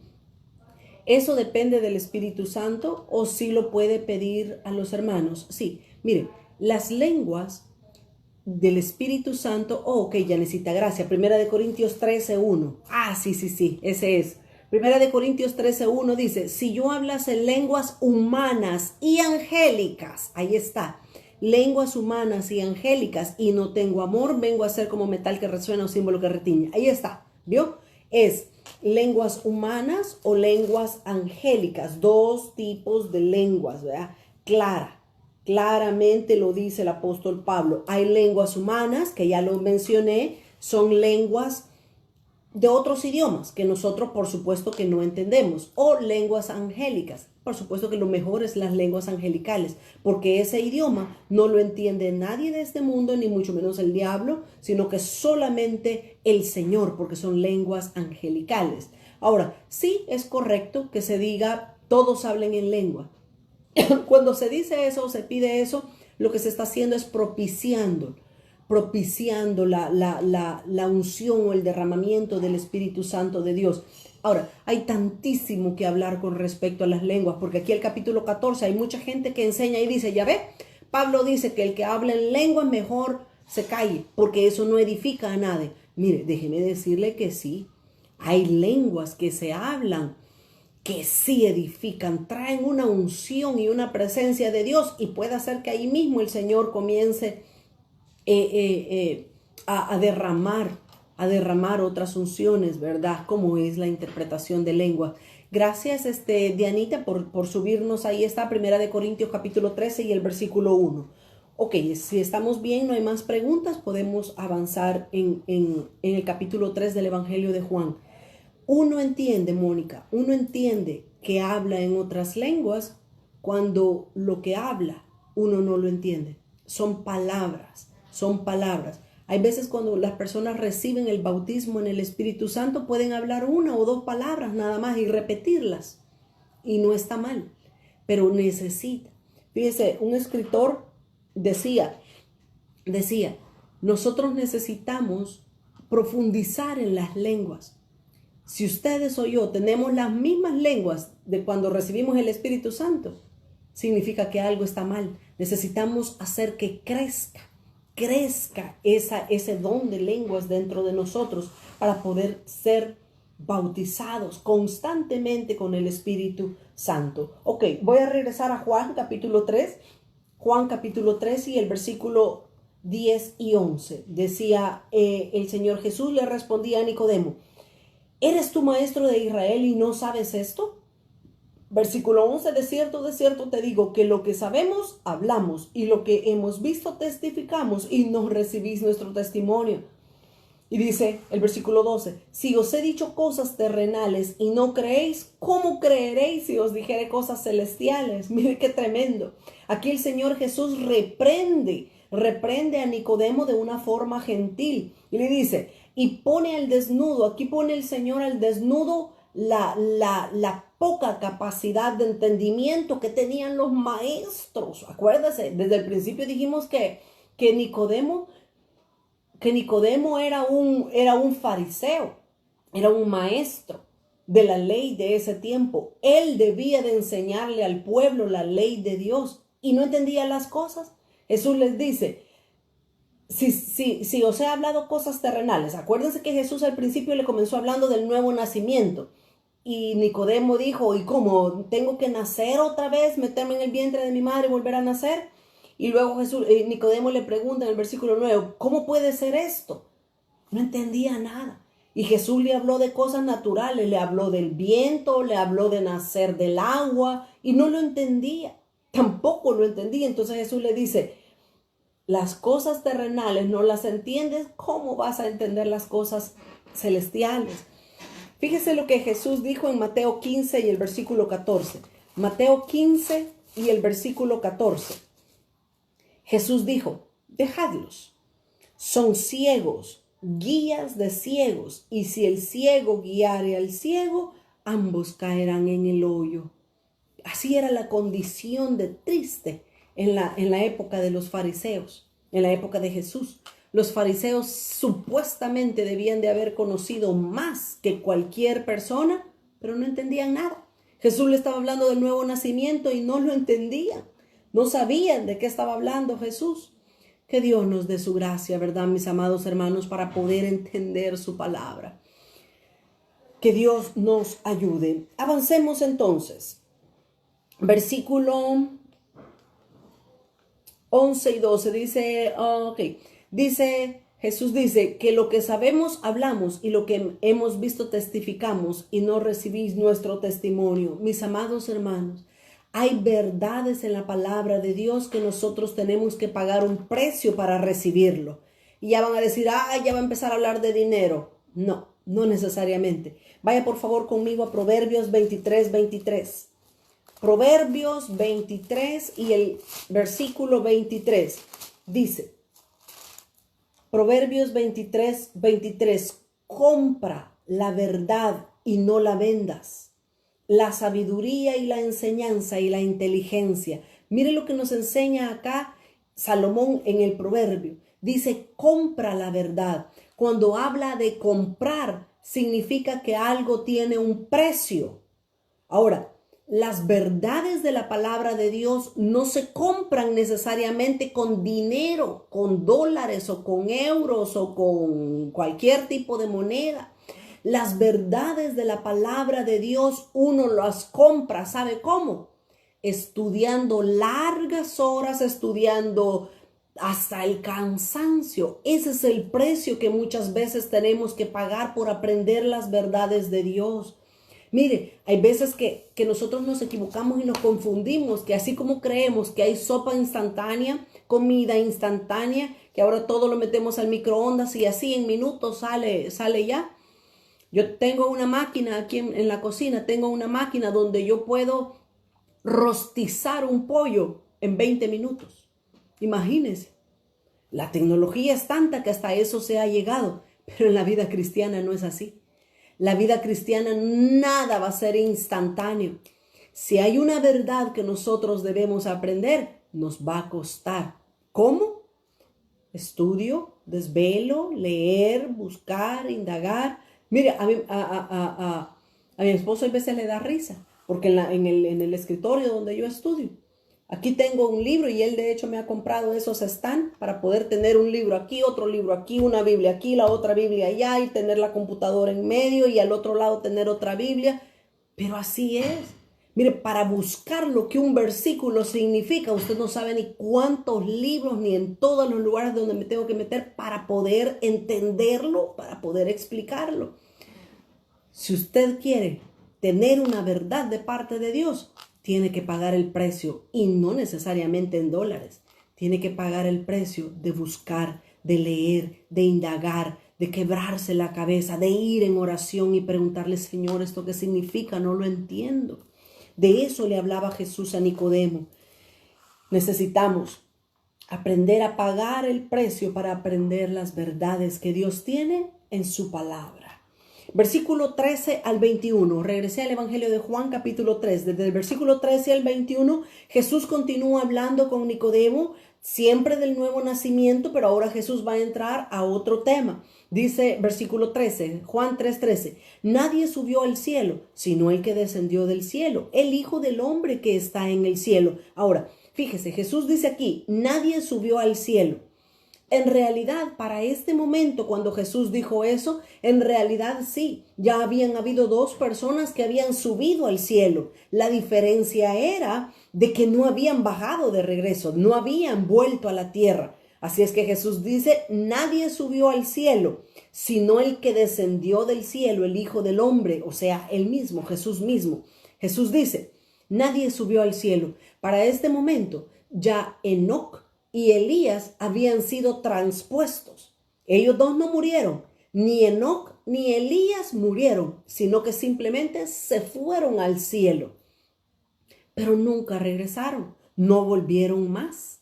¿Eso depende del Espíritu Santo o sí lo puede pedir a los hermanos? Sí, miren, las lenguas del Espíritu Santo, ok, ya necesita gracia. 1 Corintios 13:1. Sí, ese es. 1 Corintios 13:1 dice, si yo hablase lenguas humanas y angélicas, ahí está, lenguas humanas y angélicas, y no tengo amor, vengo a ser como metal que resuena o símbolo que retiñe. Ahí está, ¿vio? Es lenguas humanas o lenguas angélicas, dos tipos de lenguas, ¿verdad? Claramente lo dice el apóstol Pablo. Hay lenguas humanas, que ya lo mencioné, son lenguas de otros idiomas que nosotros por supuesto que no entendemos, o lenguas angélicas. Por supuesto que lo mejor es las lenguas angelicales, porque ese idioma no lo entiende nadie de este mundo, ni mucho menos el diablo, sino que solamente el Señor, porque son lenguas angelicales. Ahora, sí es correcto que se diga todos hablen en lengua. Cuando se dice eso o se pide eso, lo que se está haciendo es propiciando la unción o el derramamiento del Espíritu Santo de Dios. Ahora, hay tantísimo que hablar con respecto a las lenguas, porque aquí el capítulo 14 hay mucha gente que enseña y dice, ya ve, Pablo dice que el que habla en lengua mejor se calle, porque eso no edifica a nadie. Mire, déjeme decirle que sí, hay lenguas que se hablan que sí edifican, traen una unción y una presencia de Dios, y puede hacer que ahí mismo el Señor comience a derramar otras unciones, ¿verdad? Como es la interpretación de lengua. Gracias, Dianita, por subirnos. Ahí está, 1 Corintios capítulo 13 y el versículo 1. Ok, si estamos bien, no hay más preguntas, podemos avanzar en el capítulo 3 del Evangelio de Juan. Uno entiende, Mónica, uno entiende que habla en otras lenguas cuando lo que habla uno no lo entiende. Son palabras. Hay veces cuando las personas reciben el bautismo en el Espíritu Santo pueden hablar una o dos palabras nada más y repetirlas. Y no está mal, pero necesita. Fíjese, un escritor decía, nosotros necesitamos profundizar en las lenguas. Si ustedes o yo tenemos las mismas lenguas de cuando recibimos el Espíritu Santo, significa que algo está mal. Necesitamos hacer que crezca ese don de lenguas dentro de nosotros para poder ser bautizados constantemente con el Espíritu Santo. Ok, voy a regresar a Juan capítulo 3. Juan capítulo 3 y el versículo 10 y 11. Decía el Señor Jesús le respondía a Nicodemo, ¿eres tú maestro de Israel y no sabes esto? Versículo 11, de cierto te digo que lo que sabemos, hablamos, y lo que hemos visto, testificamos, y no recibís nuestro testimonio. Y dice el versículo 12, si os he dicho cosas terrenales y no creéis, ¿cómo creeréis si os dijere cosas celestiales? Mire qué tremendo. Aquí el Señor Jesús reprende a Nicodemo de una forma gentil. Y le dice, y pone al desnudo, aquí pone el Señor al desnudo la poca capacidad de entendimiento que tenían los maestros. Acuérdese, desde el principio dijimos que Nicodemo era un fariseo, era un maestro de la ley de ese tiempo. Él debía de enseñarle al pueblo la ley de Dios y no entendía las cosas. Jesús les dice, si os he hablado cosas terrenales, acuérdense que Jesús al principio le comenzó hablando del nuevo nacimiento. Y Nicodemo dijo, ¿y cómo? ¿Tengo que nacer otra vez, meterme en el vientre de mi madre y volver a nacer? Y luego Nicodemo le pregunta en el versículo 9, ¿cómo puede ser esto? No entendía nada. Y Jesús le habló de cosas naturales, le habló del viento, le habló de nacer del agua, y no lo entendía, tampoco lo entendía. Entonces Jesús le dice, las cosas terrenales no las entiendes, ¿cómo vas a entender las cosas celestiales? Fíjese lo que Jesús dijo en Mateo 15 y el versículo 14. Mateo 15 y el versículo 14. Jesús dijo, dejadlos, son ciegos, guías de ciegos, y si el ciego guiare al ciego, ambos caerán en el hoyo. Así era la condición de triste en la época de los fariseos, en la época de Jesús. Los fariseos supuestamente debían de haber conocido más que cualquier persona, pero no entendían nada. Jesús le estaba hablando del nuevo nacimiento y no lo entendían. No sabían de qué estaba hablando Jesús. Que Dios nos dé su gracia, ¿verdad, mis amados hermanos, para poder entender su palabra? Que Dios nos ayude. Avancemos entonces. Versículo 11 y 12 dice, Jesús dice que lo que sabemos hablamos y lo que hemos visto testificamos y no recibís nuestro testimonio. Mis amados hermanos, hay verdades en la palabra de Dios que nosotros tenemos que pagar un precio para recibirlo. Y ya van a decir, ya va a empezar a hablar de dinero. No, No necesariamente. Vaya por favor conmigo a Proverbios 23:23. Proverbios 23 y el versículo 23 dice, Proverbios 23:23, compra la verdad y no la vendas, la sabiduría y la enseñanza y la inteligencia. Mire lo que nos enseña acá Salomón en el proverbio. Dice, compra la verdad. Cuando habla de comprar, significa que algo tiene un precio. Ahora, las verdades de la palabra de Dios no se compran necesariamente con dinero, con dólares o con euros o con cualquier tipo de moneda. Las verdades de la palabra de Dios uno las compra, ¿sabe cómo? Estudiando largas horas, estudiando hasta el cansancio. Ese es el precio que muchas veces tenemos que pagar por aprender las verdades de Dios. Mire, hay veces que nosotros nos equivocamos y nos confundimos, que así como creemos que hay sopa instantánea, comida instantánea, que ahora todo lo metemos al microondas y así en minutos sale ya. Yo tengo una máquina aquí en la cocina, tengo una máquina donde yo puedo rostizar un pollo en 20 minutos. Imagínense, la tecnología es tanta que hasta eso se ha llegado, pero en la vida cristiana no es así. La vida cristiana nada va a ser instantáneo. Si hay una verdad que nosotros debemos aprender, nos va a costar. ¿Cómo? Estudio, desvelo, leer, buscar, indagar. Mire, a mi esposo a veces le da risa, porque en el escritorio donde yo estudio, aquí tengo un libro y él de hecho me ha comprado esos stand para poder tener un libro aquí, otro libro aquí, una Biblia aquí, la otra Biblia allá y tener la computadora en medio y al otro lado tener otra Biblia. Pero así es. Mire, para buscar lo que un versículo significa, usted no sabe ni cuántos libros ni en todos los lugares donde me tengo que meter para poder entenderlo, para poder explicarlo. Si usted quiere tener una verdad de parte de Dios, tiene que pagar el precio y no necesariamente en dólares. Tiene que pagar el precio de buscar, de leer, de indagar, de quebrarse la cabeza, de ir en oración y preguntarle, Señor, ¿esto qué significa? No lo entiendo. De eso le hablaba Jesús a Nicodemo. Necesitamos aprender a pagar el precio para aprender las verdades que Dios tiene en su palabra. Versículo 13 al 21. Regresé al Evangelio de Juan, capítulo 3. Desde el versículo 13 al 21, Jesús continúa hablando con Nicodemo, siempre del nuevo nacimiento, pero ahora Jesús va a entrar a otro tema. Dice versículo 13, Juan 3:13, nadie subió al cielo, sino el que descendió del cielo, el Hijo del Hombre que está en el cielo. Ahora, fíjese, Jesús dice aquí, nadie subió al cielo. En realidad, para este momento, cuando Jesús dijo eso, en realidad sí, ya habían habido dos personas que habían subido al cielo. La diferencia era de que no habían bajado de regreso, no habían vuelto a la tierra. Así es que Jesús dice, nadie subió al cielo, sino el que descendió del cielo, el Hijo del Hombre, o sea, él mismo, Jesús mismo. Jesús dice, nadie subió al cielo. Para este momento, ya Enoc y Elías habían sido transpuestos. Ellos dos no murieron, ni Enoc ni Elías murieron, sino que simplemente se fueron al cielo. Pero nunca regresaron, no volvieron más,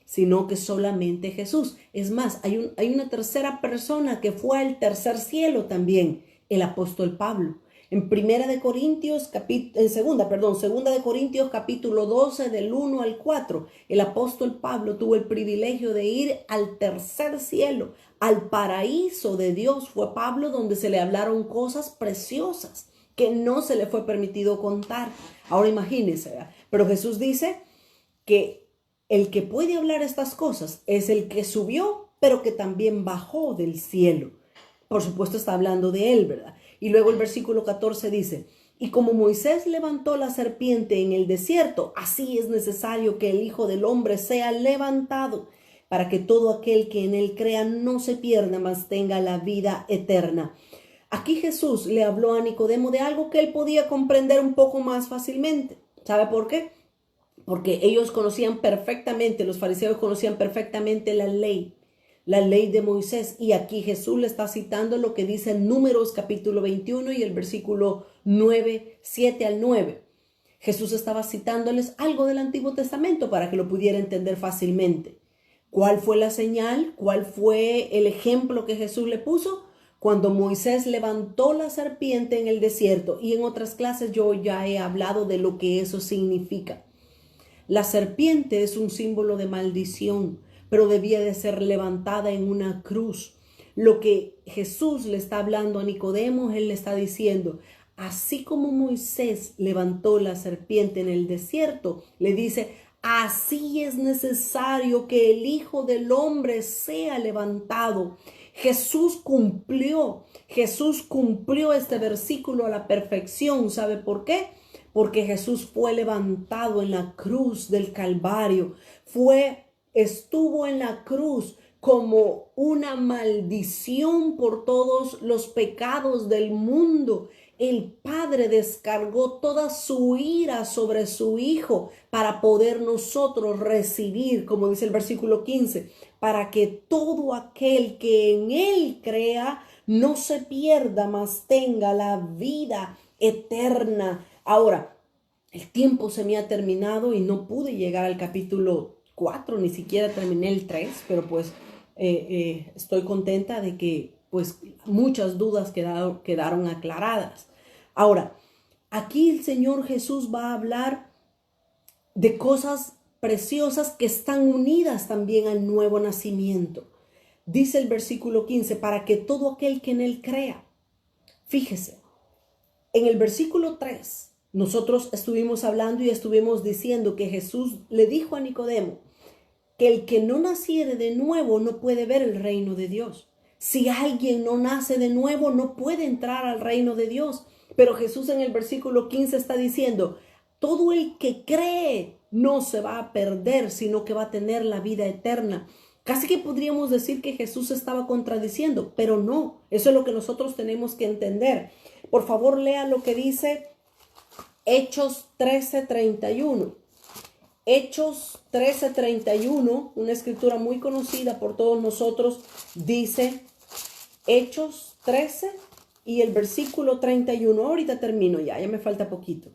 sino que solamente Jesús. Es más, hay una tercera persona que fue al tercer cielo también, el apóstol Pablo. En segunda de Corintios capítulo 12 del 1 al 4, el apóstol Pablo tuvo el privilegio de ir al tercer cielo, al paraíso de Dios. Fue Pablo donde se le hablaron cosas preciosas que no se le fue permitido contar. Ahora imagínense, ¿verdad? Pero Jesús dice que el que puede hablar estas cosas es el que subió, pero que también bajó del cielo. Por supuesto está hablando de él, ¿verdad? Y luego el versículo 14 dice, y como Moisés levantó la serpiente en el desierto, así es necesario que el Hijo del Hombre sea levantado, para que todo aquel que en él crea no se pierda, mas tenga la vida eterna. Aquí Jesús le habló a Nicodemo de algo que él podía comprender un poco más fácilmente. ¿Sabe por qué? Porque ellos conocían perfectamente, los fariseos conocían perfectamente la ley. la ley de Moisés. Y aquí Jesús le está citando lo que dice en Números capítulo 21 y el versículo 9, 7 al 9. Jesús estaba citándoles algo del Antiguo Testamento para que lo pudiera entender fácilmente. ¿Cuál fue la señal? ¿Cuál fue el ejemplo que Jesús le puso? Cuando Moisés levantó la serpiente en el desierto. Y en otras clases yo ya he hablado de lo que eso significa. La serpiente es un símbolo de maldición, pero debía de ser levantada en una cruz. Lo que Jesús le está hablando a Nicodemo, él le está diciendo, así como Moisés levantó la serpiente en el desierto, le dice, así es necesario que el Hijo del Hombre sea levantado. Jesús cumplió este versículo a la perfección. ¿Sabe por qué? Porque Jesús fue levantado en la cruz del Calvario. Estuvo en la cruz como una maldición por todos los pecados del mundo. El Padre descargó toda su ira sobre su Hijo para poder nosotros recibir, como dice el versículo 15, para que todo aquel que en Él crea no se pierda, mas tenga la vida eterna. Ahora, el tiempo se me ha terminado y no pude llegar al capítulo 4, ni siquiera terminé el 3, pero pues estoy contenta de que pues muchas dudas quedaron aclaradas. Ahora, aquí el Señor Jesús va a hablar de cosas preciosas que están unidas también al nuevo nacimiento. Dice el versículo 15, para que todo aquel que en Él crea. Fíjese, en el versículo 3, nosotros estuvimos hablando y estuvimos diciendo que Jesús le dijo a Nicodemo que el que no naciere de nuevo no puede ver el reino de Dios. Si alguien no nace de nuevo, no puede entrar al reino de Dios. Pero Jesús en el versículo 15 está diciendo, todo el que cree no se va a perder, sino que va a tener la vida eterna. Casi que podríamos decir que Jesús estaba contradiciendo, pero no. Eso es lo que nosotros tenemos que entender. Por favor, lea lo que dice Hechos 13:31. Hechos 13:31, una escritura muy conocida por todos nosotros, dice Hechos 13 y el versículo 31. Ahorita termino ya me falta poquito.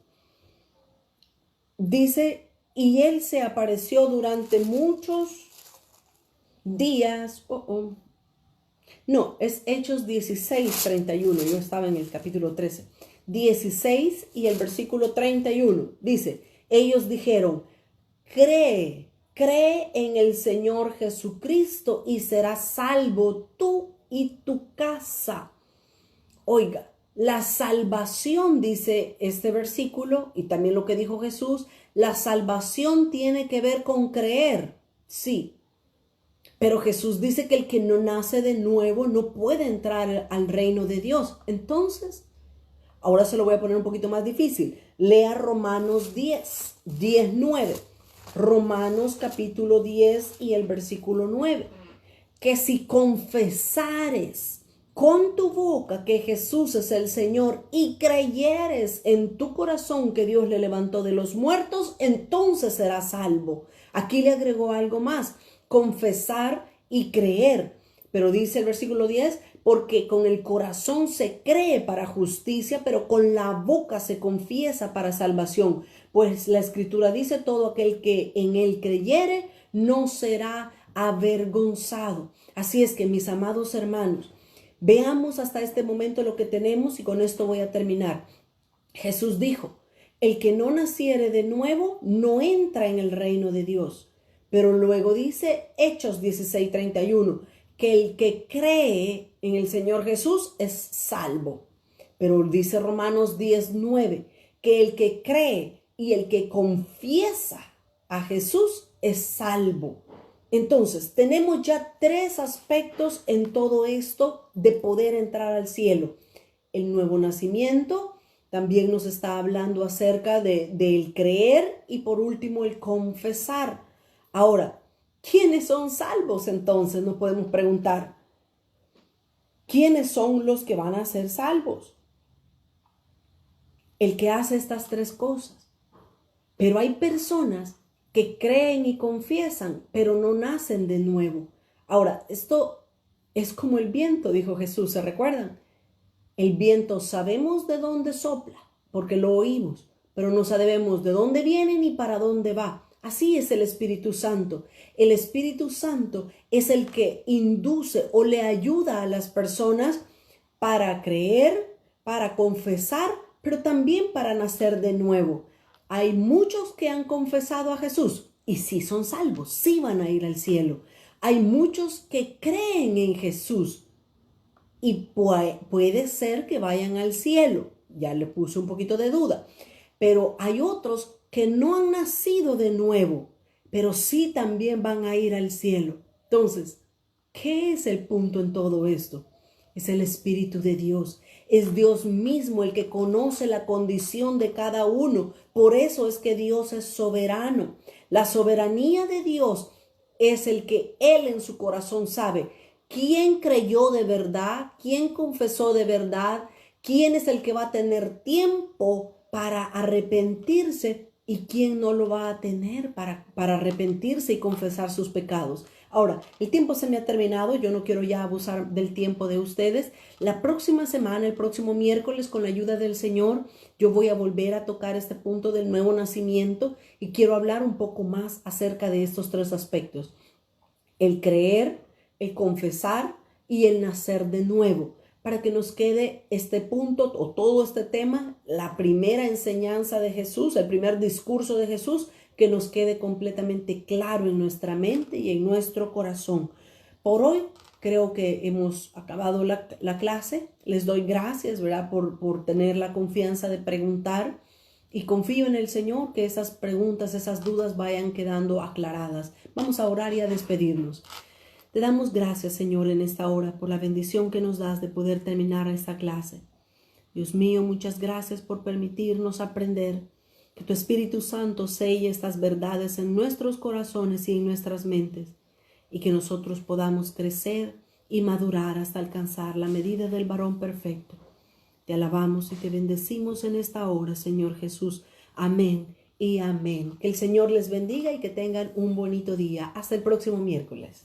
Dice, y él se apareció durante muchos días. No, es Hechos 16:31. Yo estaba en el capítulo 13. 16 y el versículo 31. Dice, ellos dijeron, cree en el Señor Jesucristo y serás salvo tú y tu casa. Oiga, la salvación, dice este versículo, y también lo que dijo Jesús, la salvación tiene que ver con creer, sí. Pero Jesús dice que el que no nace de nuevo no puede entrar al reino de Dios. Entonces, ahora se lo voy a poner un poquito más difícil. Lea Romanos 10:9. Romanos capítulo 10 y el versículo 9. Que si confesares con tu boca que Jesús es el Señor y creyeres en tu corazón que Dios le levantó de los muertos, entonces serás salvo. Aquí le agregó algo más, confesar y creer. Pero dice el versículo 10, porque con el corazón se cree para justicia, pero con la boca se confiesa para salvación. Pues la Escritura dice, todo aquel que en él creyere no será avergonzado. Así es que, mis amados hermanos, veamos hasta este momento lo que tenemos y con esto voy a terminar. Jesús dijo, el que no naciere de nuevo no entra en el reino de Dios. Pero luego dice Hechos 16:31, que el que cree en el Señor Jesús es salvo. Pero dice Romanos 10:9, que el que cree y el que confiesa a Jesús es salvo. Entonces, tenemos ya 3 aspectos en todo esto de poder entrar al cielo. El nuevo nacimiento, también nos está hablando acerca del creer y por último el confesar. Ahora, ¿quiénes son salvos entonces? Nos podemos preguntar. ¿Quiénes son los que van a ser salvos? El que hace estas 3 cosas. Pero hay personas que creen y confiesan, pero no nacen de nuevo. Ahora, esto es como el viento, dijo Jesús, ¿se recuerdan? El viento sabemos de dónde sopla, porque lo oímos, pero no sabemos de dónde viene ni para dónde va. Así es el Espíritu Santo. El Espíritu Santo es el que induce o le ayuda a las personas para creer, para confesar, pero también para nacer de nuevo. Hay muchos que han confesado a Jesús y sí son salvos, sí van a ir al cielo. Hay muchos que creen en Jesús y puede ser que vayan al cielo. Ya le puse un poquito de duda. Pero hay otros que no han nacido de nuevo, pero sí también van a ir al cielo. Entonces, ¿qué es el punto en todo esto? Es el Espíritu de Dios. Es Dios mismo el que conoce la condición de cada uno. Por eso es que Dios es soberano. La soberanía de Dios es el que Él en su corazón sabe quién creyó de verdad, quién confesó de verdad, quién es el que va a tener tiempo para arrepentirse y quién no lo va a tener para arrepentirse y confesar sus pecados. Ahora, el tiempo se me ha terminado, yo no quiero ya abusar del tiempo de ustedes. La próxima semana, el próximo miércoles, con la ayuda del Señor, yo voy a volver a tocar este punto del nuevo nacimiento y quiero hablar un poco más acerca de estos tres aspectos: el creer, el confesar y el nacer de nuevo, para que nos quede este punto o todo este tema, la primera enseñanza de Jesús, el primer discurso de Jesús, que nos quede completamente claro en nuestra mente y en nuestro corazón. Por hoy creo que hemos acabado la clase. Les doy gracias, ¿verdad?, por tener la confianza de preguntar, y confío en el Señor que esas preguntas, esas dudas vayan quedando aclaradas. Vamos a orar y a despedirnos. Te damos gracias, Señor, en esta hora por la bendición que nos das de poder terminar esta clase. Dios mío, muchas gracias por permitirnos aprender. Que tu Espíritu Santo selle estas verdades en nuestros corazones y en nuestras mentes, y que nosotros podamos crecer y madurar hasta alcanzar la medida del varón perfecto. Te alabamos y te bendecimos en esta hora, Señor Jesús. Amén y amén. Que el Señor les bendiga y que tengan un bonito día. Hasta el próximo miércoles.